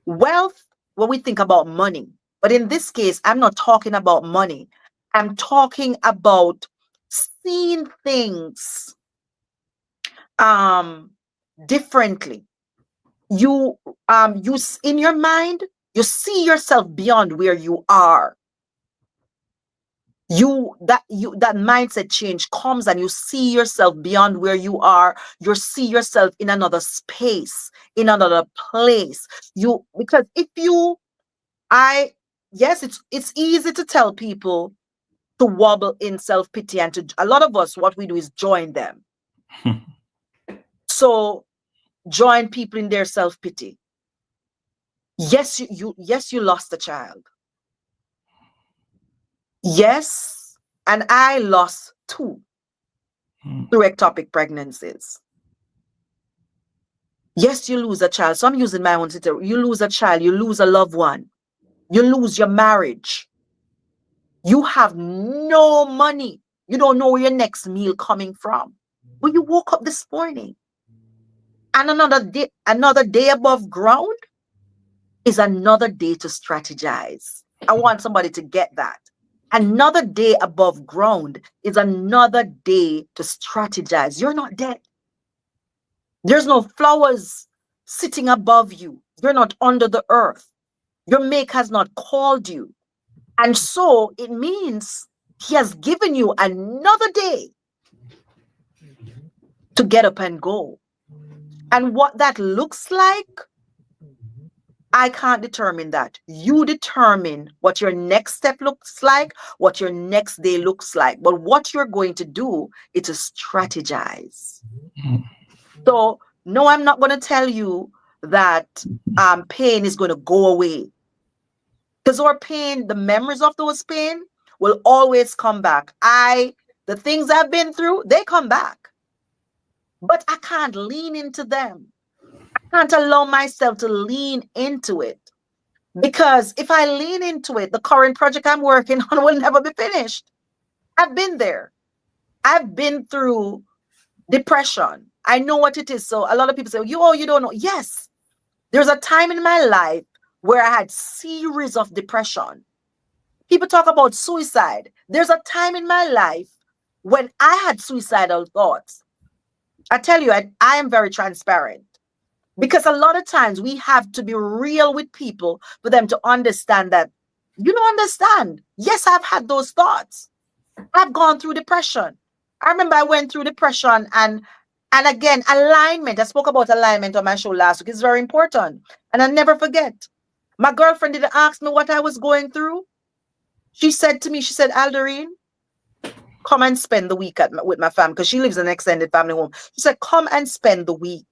Wealth, when we think about money, but in this case, I'm not talking about money. I'm talking about seeing things differently. You in your mind, you see yourself beyond where you are. That mindset change comes and you see yourself beyond where you are. You see yourself in another space, in another place. Because it's easy to tell people to wobble in self-pity, and a lot of us, what we do is join them. So join people in their self-pity. Yes, you lost a child. Yes, and I lost 2 through ectopic pregnancies. Yes, you lose a child. So I'm using my own situation. You lose a child, you lose a loved one, you lose your marriage. You have no money. You don't know where your next meal coming from. But you woke up this morning. And another day above ground is another day to strategize. I want somebody to get that. Another day above ground is another day to strategize. You're not dead. There's no flowers sitting above you. You're not under the earth. Your mate has not called you. And so it means He has given you another day to get up and go. And what that looks like, I can't determine that. You determine what your next step looks like, what your next day looks like. But what you're going to do is to strategize. So, no, I'm not going to tell you that pain is going to go away. Because our pain, the memories of those pain will always come back. The things I've been through, they come back. But I can't lean into them. I can't allow myself to lean into it. Because if I lean into it, the current project I'm working on will never be finished. I've been there. I've been through depression. I know what it is. So a lot of people say, you don't know. Yes, there's a time in my life where I had series of depression. People talk about suicide. There's a time in my life when I had suicidal thoughts. I tell you, I am very transparent. Because a lot of times we have to be real with people for them to understand that you don't understand. Yes, I've had those thoughts. I've gone through depression. I remember I went through depression and again, alignment. I spoke about alignment on my show last week. It's very important. And I never forget. My girlfriend didn't ask me what I was going through. She said to me, Alderene, come and spend the week with my family, because she lives in an extended family home. She said, come and spend the week.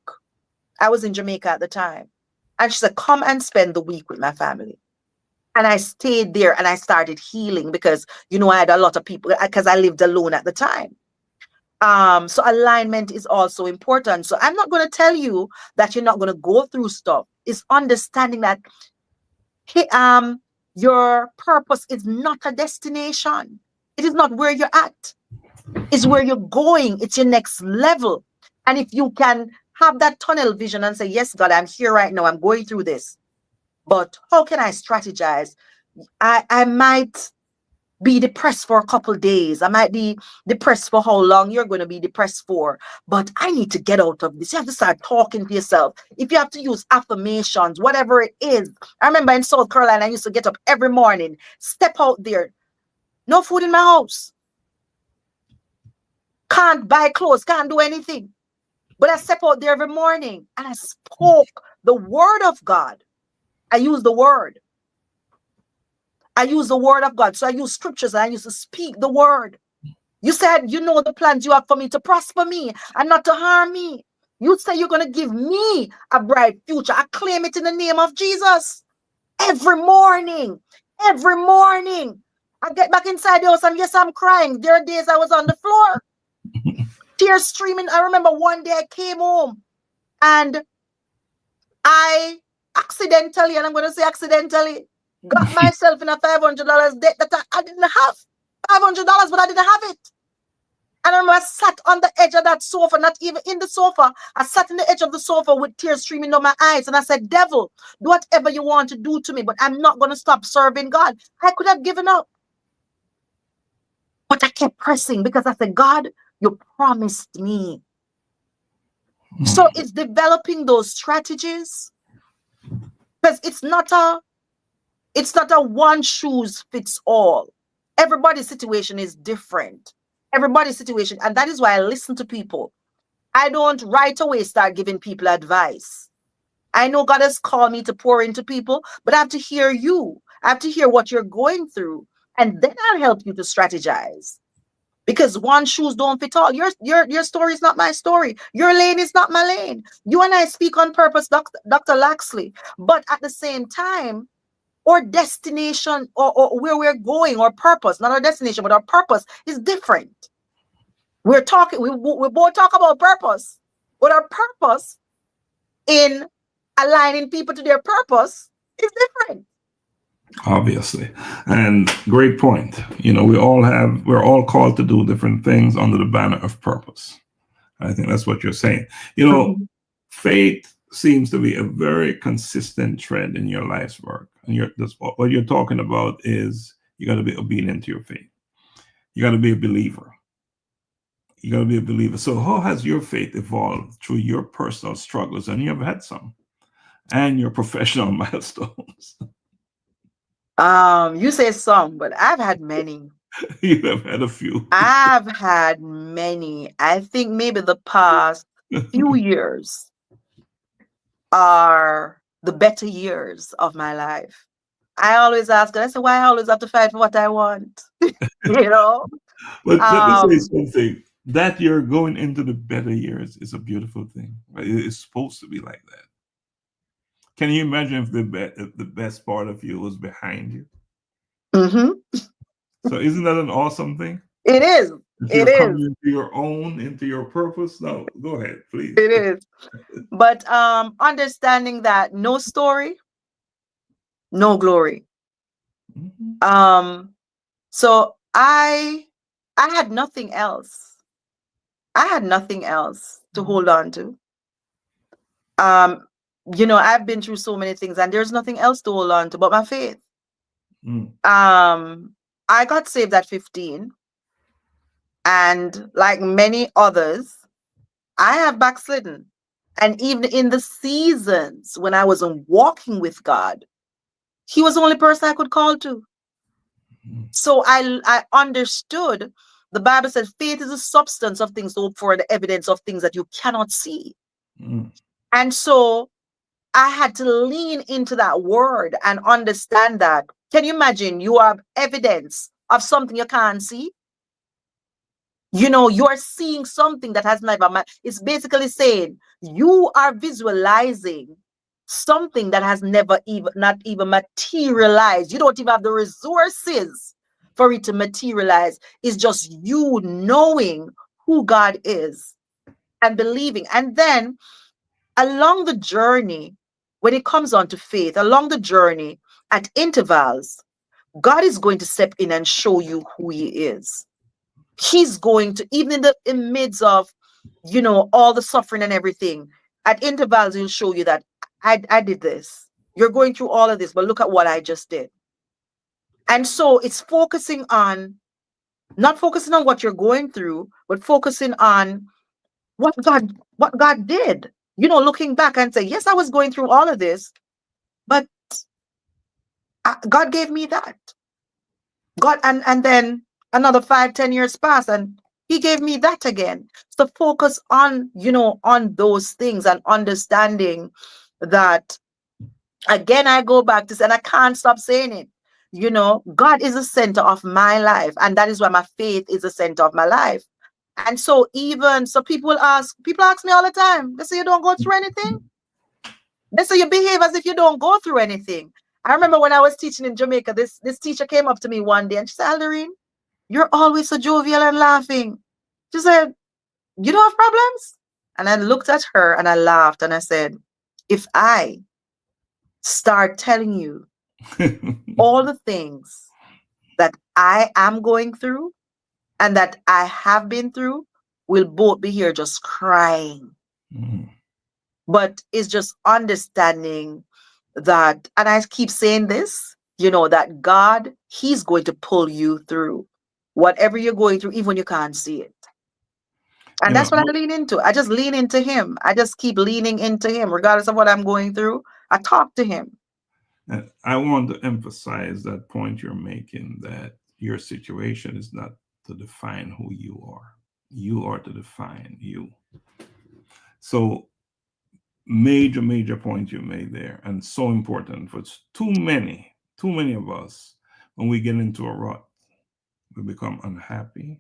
I was in Jamaica at the time. And she said, come and spend the week with my family. And I stayed there and I started healing because, I had a lot of people, because I lived alone at the time. So alignment is also important. So I'm not going to tell you that you're not going to go through stuff. It's understanding that your purpose is not a destination. It is not where you're at. It's where you're going. It's your next level. And if you can have that tunnel vision and say, yes, God, I'm here right now. I'm going through this. But how can I strategize? I might be depressed for a couple of days. I might be depressed for how long you're going to be depressed for. But I need to get out of this. You have to start talking to yourself. If you have to use affirmations, whatever it is. I remember in South Carolina, I used to get up every morning, step out there. No food in my house. Can't buy clothes, can't do anything. But I step out there every morning and I spoke the word of God. I use the word. I use the word of God. So I use scriptures and I used to speak the word. You said, you know the plans you have for me to prosper me and not to harm me. You say you're going to give me a bright future. I claim it in the name of Jesus. Every morning. I get back inside the house and yes, I'm crying. There are days I was on the floor. Tears streaming. I remember one day I came home and I accidentally, and I'm going to say accidentally, got myself in a $500 debt that I didn't have. $500, but I didn't have it. And I remember I sat on the edge of that sofa, not even in the sofa. I sat in the edge of the sofa with tears streaming down my eyes. And I said, devil, do whatever you want to do to me, but I'm not going to stop serving God. I could have given up. But I kept pressing because I said, God, you promised me. So it's developing those strategies, because it's not a one shoes fits all. Everybody's situation is different. Everybody's situation. And that is why I listen to people. I don't right away start giving people advice. I know God has called me to pour into people, but I have to hear you. I have to hear what you're going through. And then I'll help you to strategize. Because one shoes don't fit all. Your story is not my story. Your lane is not my lane. You and I speak on purpose, Dr. Laxley. But at the same time, our destination or where we're going, our purpose, not our destination, but our purpose is different. We both talk about purpose, but our purpose in aligning people to their purpose is different. Obviously. And great point. We're all called to do different things under the banner of purpose. I think that's what you're saying. Faith seems to be a very consistent trend in your life's work. And what you're talking about is you got to be obedient to your faith. You got to be a believer. So how has your faith evolved through your personal struggles? And you have had some, and your professional milestones. You say some, but I've had many. You have had a few. I've had many. I think maybe the past few years are the better years of my life. I always ask, I say, why I always have to fight for what I want? You know? But let me say Um, something. That you're going into the better years is a beautiful thing. Right? It's supposed to be like that. Can you imagine if the best part of you was behind you? mhm. So isn't that an awesome thing? It is. If It you're is. coming into your own, into your purpose, no, go ahead, please. It is. But understanding that no story, no glory. Mhm. Um, so I had nothing else. I had nothing else to hold on to. Um, I've been through so many things and there's nothing else to hold on to but my faith. Mm. I got saved at 15, and like many others, I have backslidden. And even in the seasons when I wasn't walking with God, He was the only person I could call to. Mm. So I understood the Bible says faith is the substance of things to hope for, the evidence of things that you cannot see. Mm. And so I had to lean into that word and understand that. Can you imagine you have evidence of something you can't see? You are seeing something that has never met. It's basically saying you are visualizing something that has never even not even materialized. You don't even have the resources for it to materialize. It's just you knowing who God is and believing. And then along the journey, when it comes on to faith, along the journey at intervals, God is going to step in and show you who He is. He's going to, even in midst of, all the suffering and everything, at intervals, he'll show you that I did this. You're going through all of this, but look at what I just did. And so it's focusing on, not focusing on what you're going through, but focusing on what God did. Looking back and say, yes, I was going through all of this, but God gave me that. God, and then another 5, 10 years pass, and He gave me that again. So focus on, on those things and understanding that. Again, I go back to say, and I can't stop saying it. God is the center of my life, and that is why my faith is the center of my life. And so people ask me all the time. They say, you don't go through anything. They say you behave as if you don't go through anything. I remember when I was teaching in Jamaica, this teacher came up to me one day and she said, Alderene, you're always so jovial and laughing. She said, you don't have problems? And I looked at her and I laughed and I said, if I start telling you all the things that I am going through and that I have been through, we'll both be here just crying. Mm. But it's just understanding that, and I keep saying this, that God, He's going to pull you through whatever you're going through, even when you can't see it. And You know, that's what I lean into. I just lean into Him. I just keep leaning into Him, regardless of what I'm going through. I talk to Him. and I want to emphasize that point you're making, that your situation is not to define who you are. You are to define you. So major point you made there, and so important for too many of us. When we get into a rut, we become unhappy,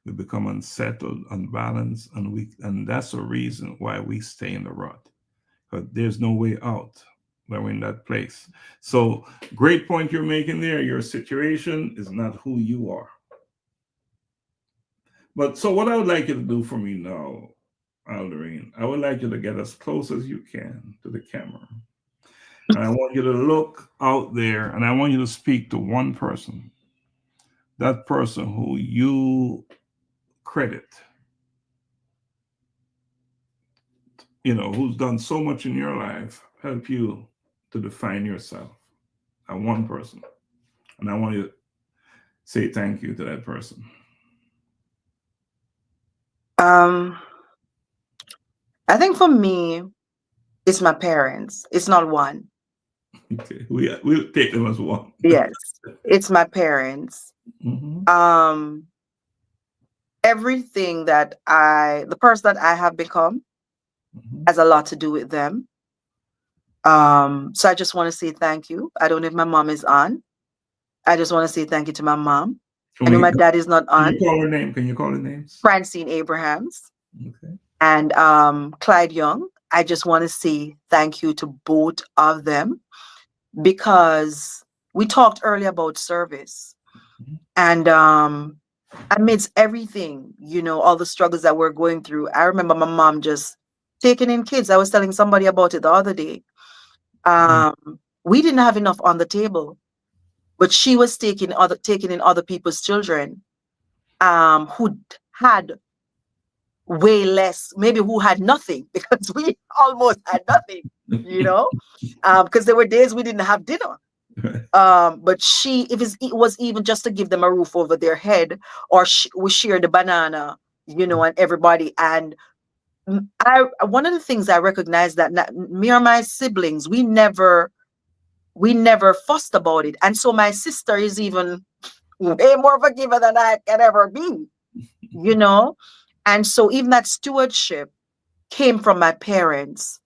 we become unsettled, unbalanced, and that's a reason why we stay in the rut, because there's no way out when we're in that place. So great point you're making there. Your situation is not who you are. But so what I would like you to do for me now, Alderene, I would like you to get as close as you can to the camera. And I want you to look out there and I want you to speak to one person, that person who you credit, who's done so much in your life, help you to define yourself. And one person. And I want you to say thank you to that person. Um, I think for me, it's my parents. It's not one. Okay, we'll take them as one. Yes, it's my parents. Mhm. Everything that the person that I have become Mhm. has a lot to do with them. So I just want to say thank you. I don't know if my mom is on. I just want to say thank you to my mom. Can I know we? my dad is not Can you on. call her name? Can you call her names? Francine Abrahams Okay. and Clyde Young. I just want to say thank you to both of them, because we talked earlier about service, Mhm. and amidst everything, all the struggles that we're going through, I remember my mom just taking in kids. I was telling somebody about it the other day. We didn't have enough on the table, but she was taking in other people's children, who had way less, maybe who had nothing, because we almost had nothing, because there were days we didn't have dinner. But if it was even just to give them a roof over their head, or we shared the banana, and everybody. And one of the things I recognize that me or my siblings, we never fussed about it. And so my sister is even way more of a giver than I can ever be, And so even that stewardship came from my parents.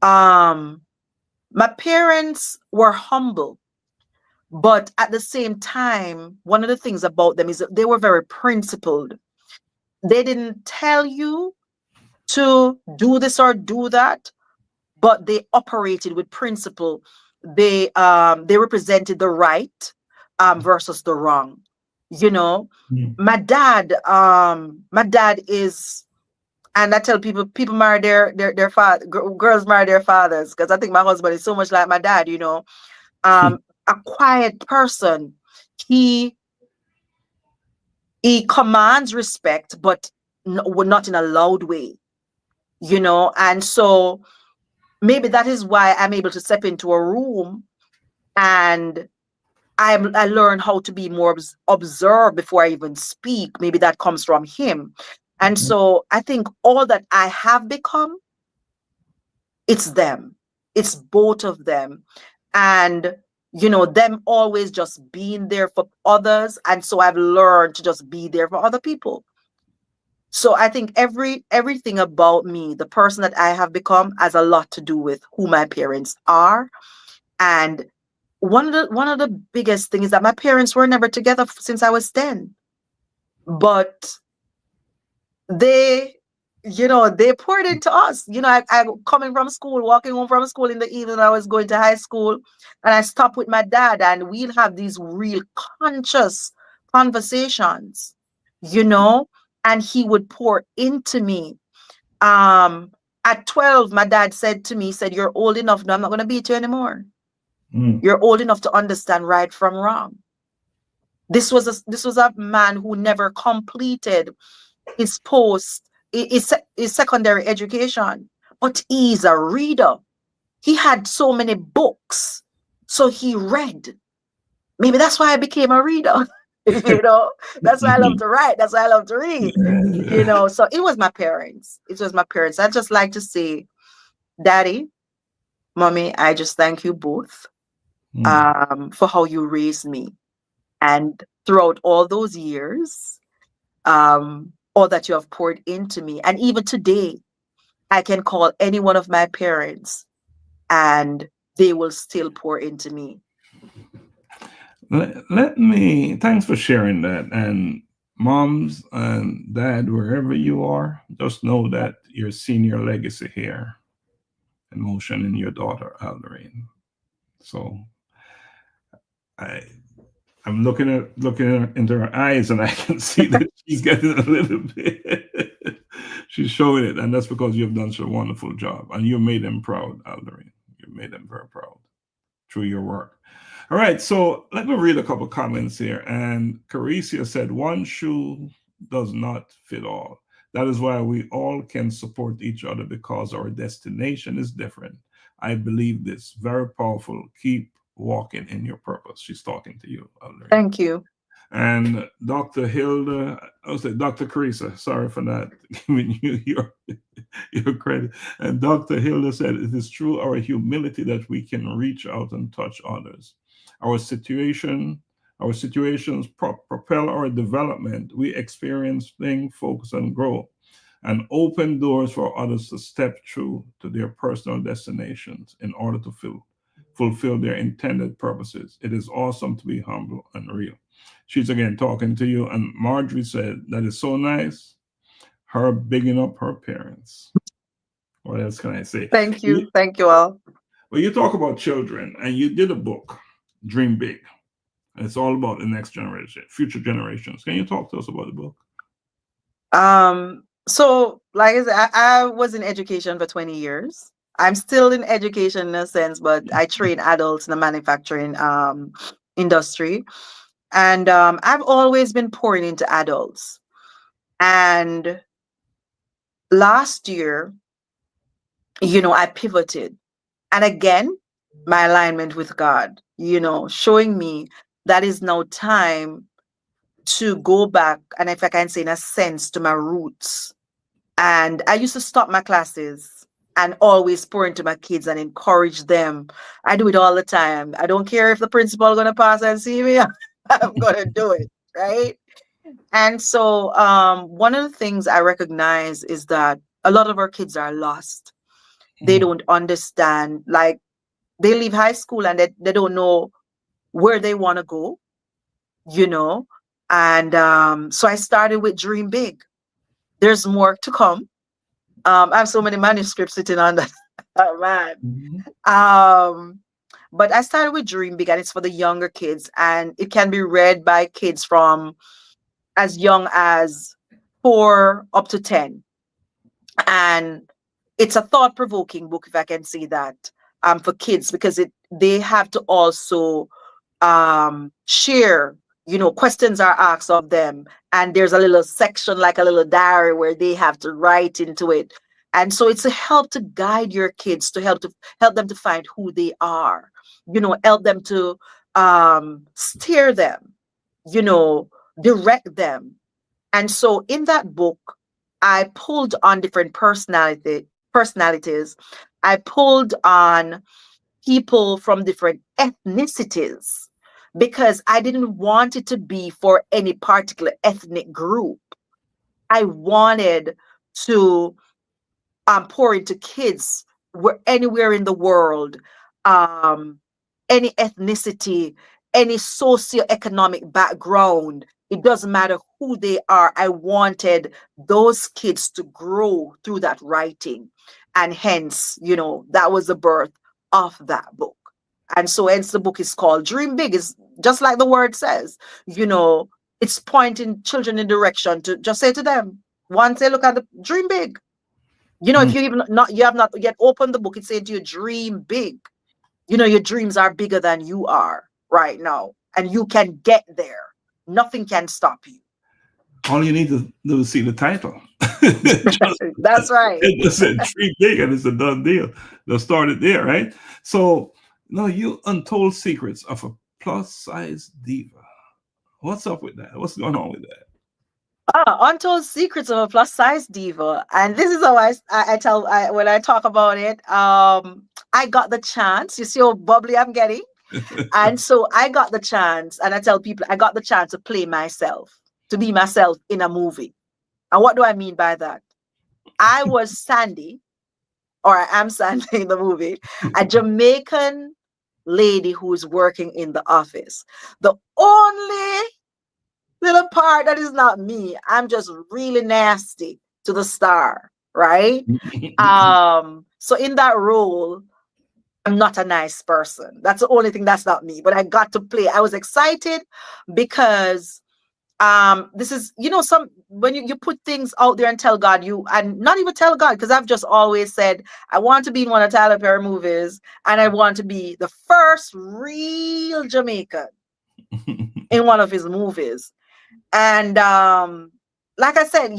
My parents were humble, but at the same time, one of the things about them is that they were very principled. They didn't tell you to do this or do that, but they operated with principle. They represented the right versus the wrong. Mhm. My dad is, and I tell people marry their father, girls marry their fathers, because I think my husband is so much like my dad. A quiet person. He commands respect, but not in a loud way. And so maybe that is why I'm able to step into a room, and I learn how to be more observed before I even speak. Maybe that comes from him. And Mhm. so I think all that I have become, it's them. It's both of them. And, them always just being there for others. And so I've learned to just be there for other people. So I think everything about me, the person that I have become, has a lot to do with who my parents are. And one of the biggest things is that my parents were never together since I was 10. But they they poured into us. I coming from school, walking home from school in the evening, I was going to high school, and I stopped with my dad, and we'll have these real conscious conversations, and he would pour into me. At 12, my dad said to me, he said, "You're old enough now, I'm not going to beat you anymore. Mm. You're old enough to understand right from wrong." This was a man who never completed his his secondary education, but he's a reader. He had so many books, so he read. Maybe that's why I became a reader. That's why I love to write. That's why I love to read. So it was my parents. It was my parents. I just like to say, Daddy, Mommy, I just thank you both Mm. for how you raised me. And throughout all those years, all that you have poured into me. And even today, I can call any one of my parents and they will still pour into me. Thanks for sharing that. And moms and dad, wherever you are, just know that you're seeing your legacy here in motion in your daughter, Alderene. So I, I'm looking into her eyes, and I can see that she's getting a little bit. She's showing it, and that's because you've done such a wonderful job, and you made them proud, Alderene. You made them very proud through your work. All right, so let me read a couple comments here. And Caricia said, "One shoe does not fit all. That is why we all can support each other because our destination is different. I believe this. Very powerful. Keep walking in your purpose." She's talking to you, Alderene. Thank you. And Dr. Hilda, I was say Dr. Carissa, sorry for not giving you your credit. And Dr. Hilda said, it is through our humility that we can reach out and touch others. Our situations propel our development. We experience things, focus, and grow, and open doors for others to step through to their personal destinations in order to fulfill their intended purposes. It is awesome to be humble and real. She's again talking to you, and Marjorie said, that is so nice. Her bigging up her parents. What else can I say? Thank you. Thank you all. Well, you talk about children, and you did a book, Dream Big. It's all about the next generation, future generations. Can you talk to us about the book? So like I said, I was in education for 20 years. I'm still in education in a sense, but I train adults in the manufacturing industry. And I've always been pouring into adults. And last year, I pivoted. And again, my alignment with God, showing me that is now time to go back, and if I can say in a sense, to my roots. And I used to stop my classes and always pour into my kids and encourage them. I do it all the time. I don't care if the principal is going to pass and see me. I'm going to do it, right? And so one of the things I recognize is that a lot of our kids are lost. They don't understand, like they leave high school and they don't know where they want to go, And so I started with Dream Big. There's more to come. I have so many manuscripts sitting on that. Oh, man. But I started with Dream Big, and it's for the younger kids, and it can be read by kids from as young as 4 up to 10. And it's a thought-provoking book, if I can say that, for kids, because they have to also share, questions are asked of them, and there's a little section, like a little diary, where they have to write into it. And so it's a help to guide your kids, to help them to find who they are, help them to steer them, direct them. And so in that book, I pulled on different personalities. I pulled on people from different ethnicities, because I didn't want it to be for any particular ethnic group. I wanted to pour into kids anywhere in the world, any ethnicity, any socioeconomic background. It doesn't matter who they are. I wanted those kids to grow through that writing. And hence, that was the birth of that book. And so hence the book is called Dream Big. Is just like the word says, it's pointing children in direction to just say to them, once they look at the Dream Big. If you have not yet opened the book, it's saying to you, dream big. Your dreams are bigger than you are right now, and you can get there. Nothing can stop you. All you need to do is see the title. That's right. It said Dream Big, and it's a done deal. They'll start it there, right? So, you untold secrets of a plus-size diva. What's up with that? What's going on with that? Untold secrets of a plus-size diva, and this is how I tell when I talk about it. I got the chance. You see how bubbly I'm getting, and so I got the chance, and I tell people I got the chance to play myself, to be myself in a movie. And what do I mean by that? I was Sandy, or I am Sandy in the movie, a Jamaican lady who's working in the office. The only little part that is not me, I'm just really nasty to the star, right? So in that role, I'm not a nice person. That's the only thing that's not me, but I got to play. I was excited because this is, when you put things out there and tell God, and not even tell God, because I've just always said I want to be in one of Tyler Perry movies, and I want to be the first real Jamaican in one of his movies. And like I said,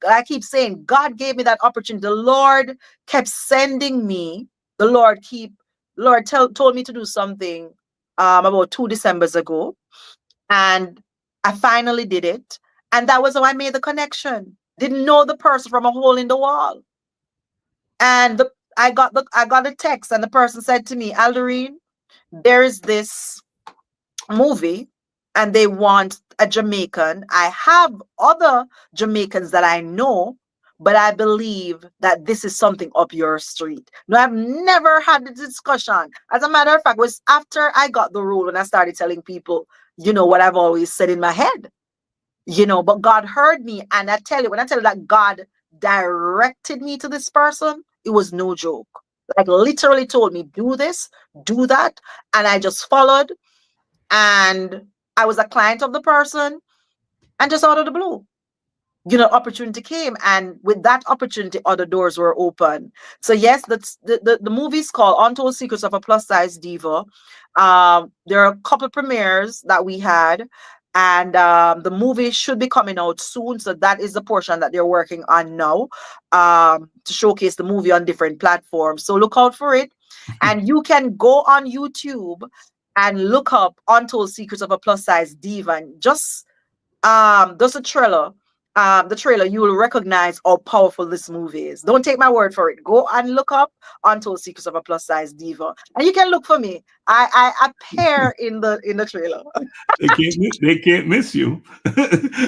I keep saying God gave me that opportunity. The Lord kept sending me. The Lord told me to do something about 2 Decembers ago, and I finally did it. And that was how I made the connection. Didn't know the person from a hole in the wall. And I got a text, and the person said to me, Alderene, there is this movie and they want a Jamaican. I have other Jamaicans that I know, but I believe that this is something up your street. No, I've never had the discussion. As a matter of fact, it was after I got the role when I started telling people, what I've always said in my head. But God heard me. And when I tell you that God directed me to this person, it was no joke. Like literally told me, do this, do that. And I just followed. And I was a client of the person, and just out of the blue, opportunity came. And with that opportunity, other doors were open. So yes, the movie's called Untold Secrets of a Plus Size Diva. There are a couple premieres that we had, and the movie should be coming out soon. So that is the portion that they're working on now, to showcase the movie on different platforms. So look out for it. And you can go on YouTube and look up Untold Secrets of a Plus Size Diva, and just a trailer. The trailer, you will recognize how powerful this movie is. Don't take my word for it. Go and look up Untold Secrets of a Plus Size Diva, and you can look for me. I appear in the trailer. They can't miss you,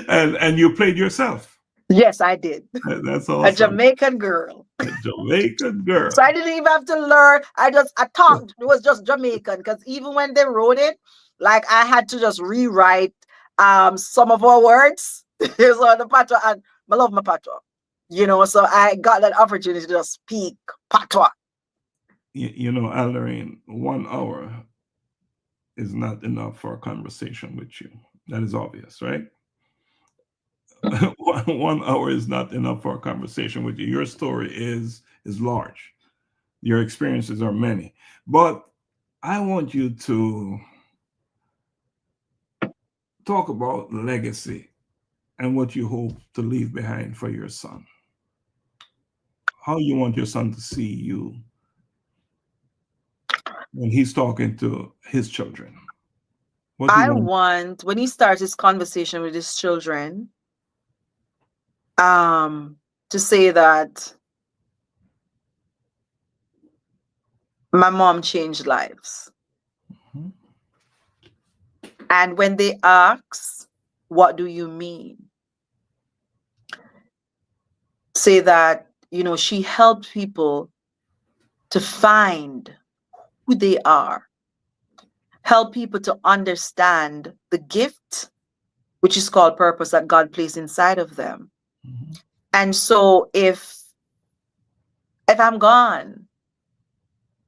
and you played yourself. Yes, I did. That's awesome. A Jamaican girl. A Jamaican girl. So I didn't even have to learn. I talked. It was just Jamaican, because even when they wrote it, like I had to just rewrite some of our words. So the patois, and I love my patois, so I got that opportunity to just speak patois. Alderene, 1 hour is not enough for a conversation with you. That is obvious, right? 1 hour is not enough for a conversation with you. Your story is large. Your experiences are many. But I want you to talk about legacy and what you hope to leave behind for your son. How you want your son to see you when he's talking to his children. I want, when he starts his conversation with his children, to say that my mom changed lives. Mm-hmm. And when they ask, what do you mean? Say that, she helped people to find who they are, help people to understand the gift, which is called purpose, that God placed inside of them. Mm-hmm. And so if I'm gone,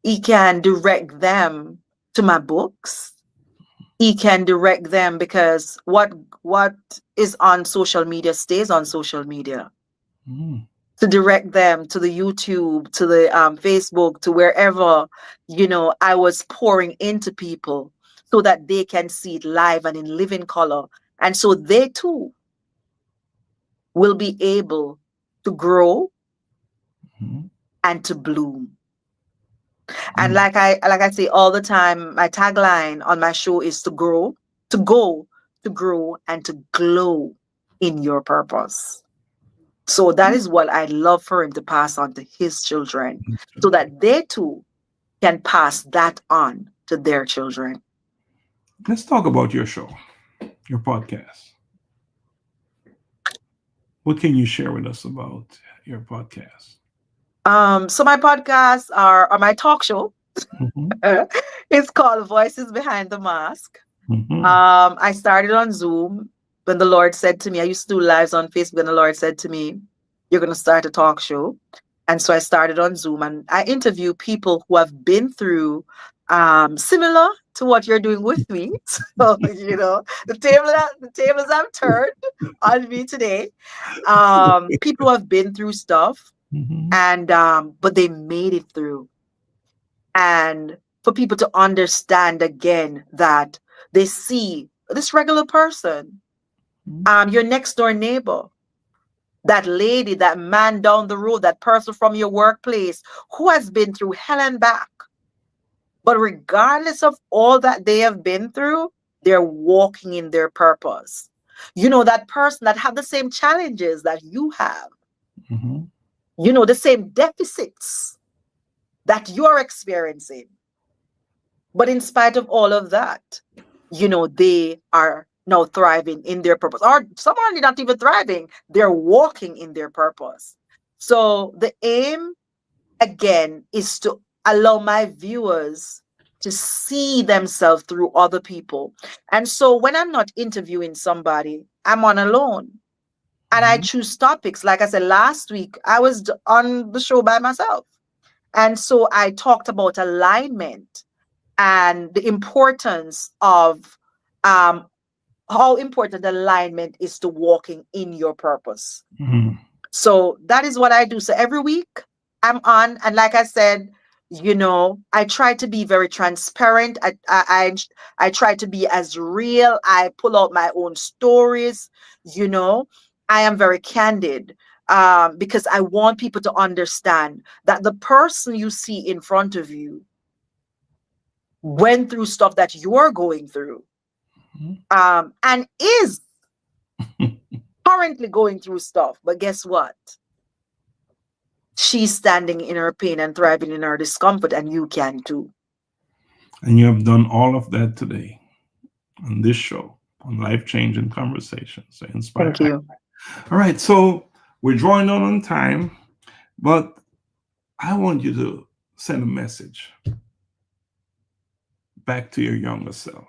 he can direct them to my books. He can direct them, because what is on social media stays on social media. Mm-hmm. To direct them to the YouTube, to the Facebook, to wherever, I was pouring into people, so that they can see it live and in living color. And so they too will be able to grow, Mm-hmm. and to bloom. And like I say all the time, my tagline on my show is to grow, to go, to grow, and to glow in your purpose. So that is what I'd love for him to pass on to his children, so that they too can pass that on to their children. Let's talk about your show, your podcast. What can you share with us about your podcast? So my podcasts are, or my talk show, Mm-hmm. it's called Voices Behind the Mask. Mm-hmm. I started on Zoom when the Lord said to me, I used to do lives on Facebook, and the Lord said to me, you're going to start a talk show. And so I started on Zoom, and I interview people who have been through similar to what you're doing with me. So, the tables have turned on me today. People who have been through stuff, Mm-hmm. and but they made it through. And for people to understand again that they see this regular person, your next door neighbor, that lady, that man down the road, that person from your workplace who has been through hell and back. But regardless of all that they have been through, they're walking in their purpose. that person that have the same challenges that you have, Mhm. the same deficits that you're experiencing. But in spite of all of that, they are now thriving in their purpose. Or some are not even thriving, they're walking in their purpose. So the aim, again, is to allow my viewers to see themselves through other people. And so when I'm not interviewing somebody, I'm on alone. And I choose topics. Like I said, last week, I was on the show by myself. And so I talked about alignment and the importance of how important alignment is to walking in your purpose. Mhm. So that is what I do. So every week I'm on, and like I said, I try to be very transparent. I try to be as real. I pull out my own stories. I am very candid, because I want people to understand that the person you see in front of you went through stuff that you're going through, and is currently going through stuff. But guess what? She's standing in her pain and thriving in her discomfort, and you can too. And you have done all of that today on this show, on Life Changing Conversations to inspire. Thank you. All right, so we're drawing out on time, but I want you to send a message back to your younger self.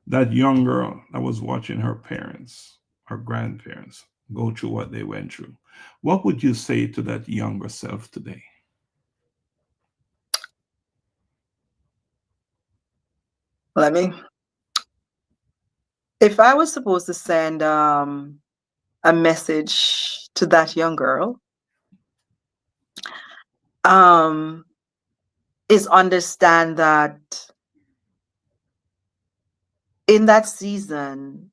That young girl that was watching her parents, her grandparents go through what they went through. What would you say to that younger self today? If I was supposed to send a message to that young girl, is understand that in that season,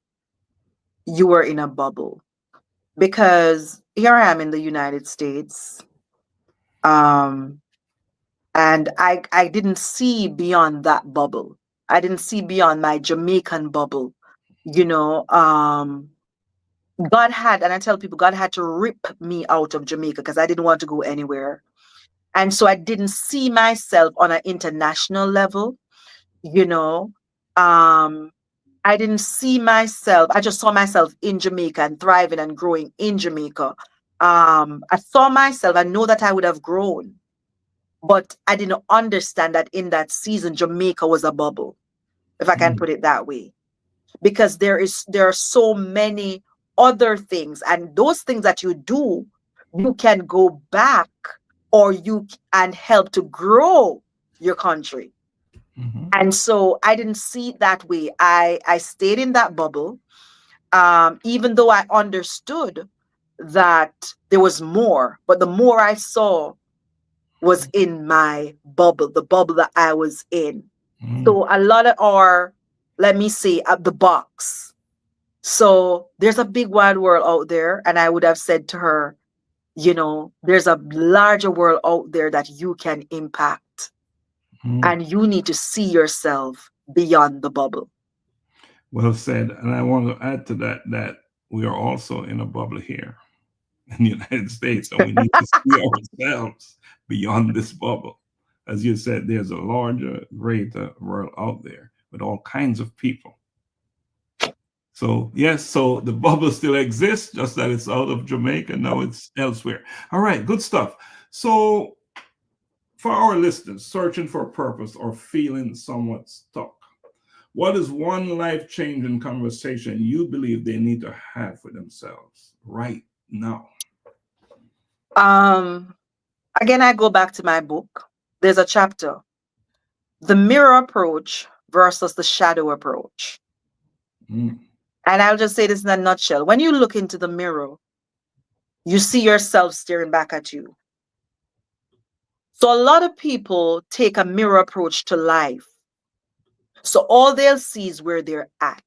you were in a bubble. Because here I am in the United States, and I didn't see beyond that bubble. I didn't see beyond my Jamaican bubble. God had, and I tell people, God had to rip me out of Jamaica because I didn't want to go anywhere. And so I didn't see myself on an international level, you know. I didn't see myself, I just saw myself in Jamaica and thriving and growing in Jamaica. I saw myself, I know that I would have grown, but I didn't understand that in that season, Jamaica was a bubble, if I can put it that way. Because there are so many other things, and those things that you do, you can go back or and help to grow your country. Mhm. And so I didn't see it that way. I stayed in that bubble, even though I understood that there was more, but the more I saw was in my bubble, the bubble that I was in. So a lot of our, let me say, at the box. So there's a big wide world out there. And I would have said to her, there's a larger world out there that you can impact. And you need to see yourself beyond the bubble. Well said. And I want to add to that we are also in a bubble here in the United States, and we need to see ourselves beyond this bubble. As you said, there's a larger, greater world out there with all kinds of people. So, yes, so the bubble still exists, just that it's out of Jamaica. Now it's elsewhere. All right, good stuff. So, for our listeners searching for a purpose or feeling somewhat stuck, what is one life-changing conversation you believe they need to have for themselves right now? Again, I go back to my book. There's a chapter, the mirror approach versus the shadow approach. And I'll just say this in a nutshell. When you look into the mirror, you see yourself staring back at you. So a lot of people take a mirror approach to life. So all they'll see is where they're at.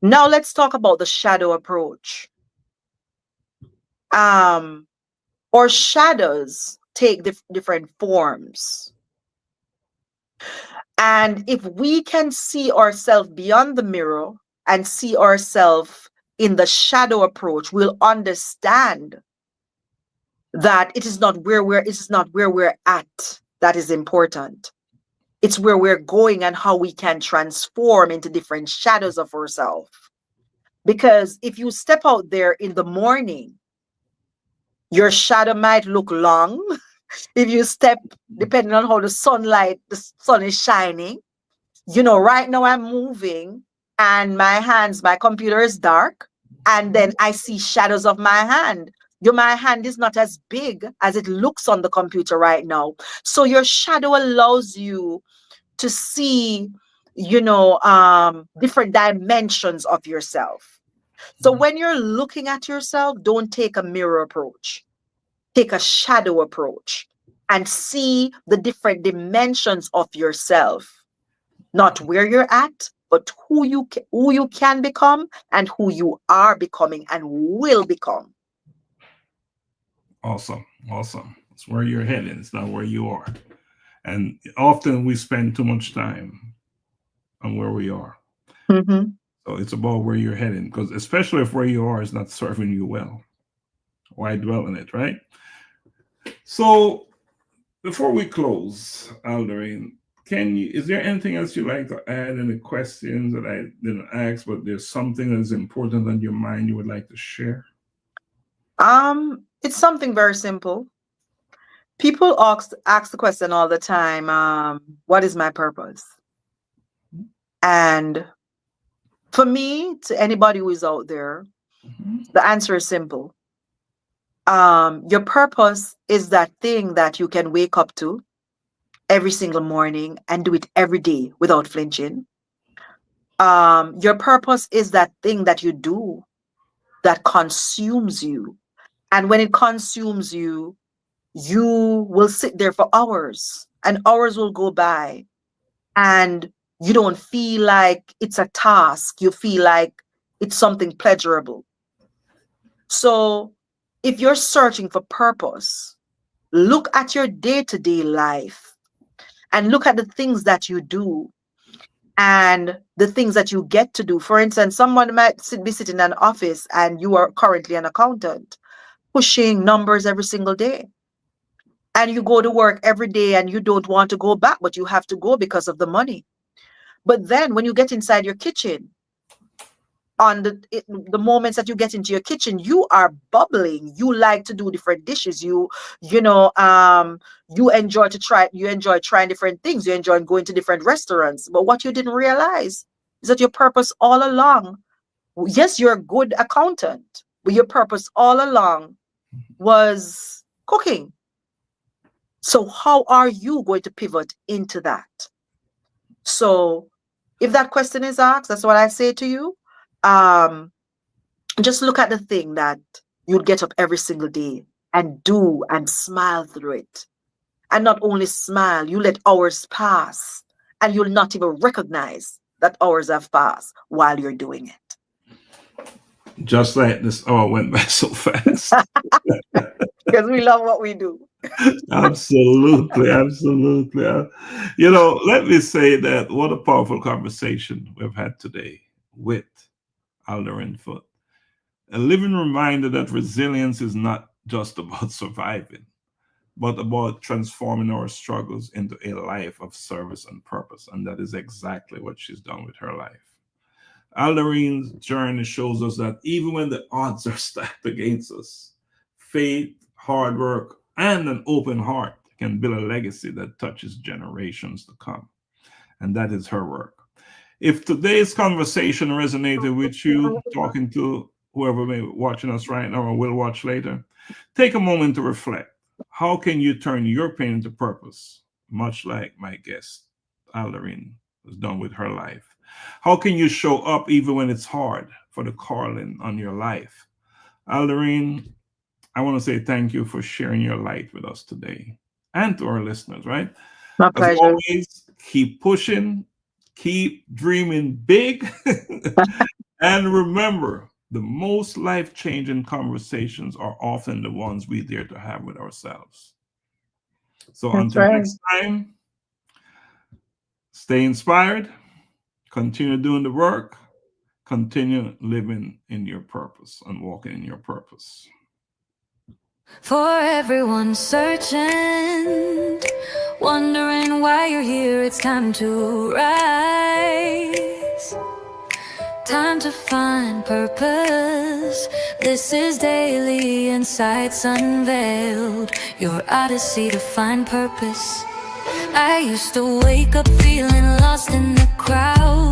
Now let's talk about the shadow approach. Or shadows take different forms. And if we can see ourselves beyond the mirror, and see ourselves in the shadow approach, we'll understand that it is not where we're at that is important. It's where we're going and how we can transform into different shadows of ourselves. Because if you step out there in the morning, your shadow might look long. If you step, depending on how the sun is shining, right now I'm moving and my computer is dark, and then I see shadows of my hand. My hand is not as big as it looks on the computer right now. So your shadow allows you to see, different dimensions of yourself. So when you're looking at yourself, don't take a mirror approach. Take a shadow approach and see the different dimensions of yourself. Not where you're at, but who you can become and who you are becoming and will become. Awesome. It's where you're heading. It's not where you are. And often we spend too much time on where we are. Mm-hmm. So it's about where you're heading, because especially if where you are is not serving you well, why dwell in it, right? So before we close, Alderene, is there anything else you'd like to add? Any questions that I didn't ask, but there's something that's important on your mind you would like to share? It's something very simple. People ask the question all the time, what is my purpose? And for me, to anybody who is out there, the answer is simple. Your purpose is that thing that you can wake up to every single morning and do it every day without flinching. Your purpose is that thing that you do that consumes you. And when it consumes you, you will sit there for hours and hours will go by and you don't feel like it's a task. You feel like it's something pleasurable. So if you're searching for purpose, look at your day-to-day life and look at the things that you do and the things that you get to do. For instance, someone might be sitting in an office and you are currently an accountant pushing numbers every single day. And you go to work every day and you don't want to go back, but you have to go because of the money. But then when you get inside your kitchen, on the moments that you get into your kitchen, you are bubbling. You like to do different dishes. You enjoy trying different things. You enjoy going to different restaurants. But what you didn't realize is that your purpose all along, yes, you're a good accountant, but your purpose all along was cooking. So how are you going to pivot into that? So if that question is asked, that's what I say to you. Just look at the thing that you'll get up every single day and do and smile through it. And not only smile, you let hours pass and you'll not even recognize that hours have passed while you're doing it. Just like this hour went by so fast. Because we love what we do. Absolutely. Let me say that what a powerful conversation we've had today with Alderene Foote. A living reminder that resilience is not just about surviving, but about transforming our struggles into a life of service and purpose. And that is exactly what she's done with her life. Alderene's journey shows us that even when the odds are stacked against us, faith, hard work, and an open heart can build a legacy that touches generations to come. And that is her work. If today's conversation resonated with you, talking to whoever may be watching us right now or will watch later, take a moment to reflect. How can you turn your pain into purpose, much like my guest, Alderene, has done with her life? How can you show up even when it's hard for the calling on your life? Alderene, I want to say thank you for sharing your light with us today and to our listeners, right? My pleasure. As always, keep pushing, keep dreaming big, and remember, the most life-changing conversations are often the ones we dare to have with ourselves. So until next time, stay inspired, continue doing the work, continue living in your purpose and walking in your purpose. For everyone searching, wondering why you're here, it's time to rise. Time to find purpose. This is daily insights unveiled. Your odyssey to find purpose. I used to wake up feeling lost in the crowd.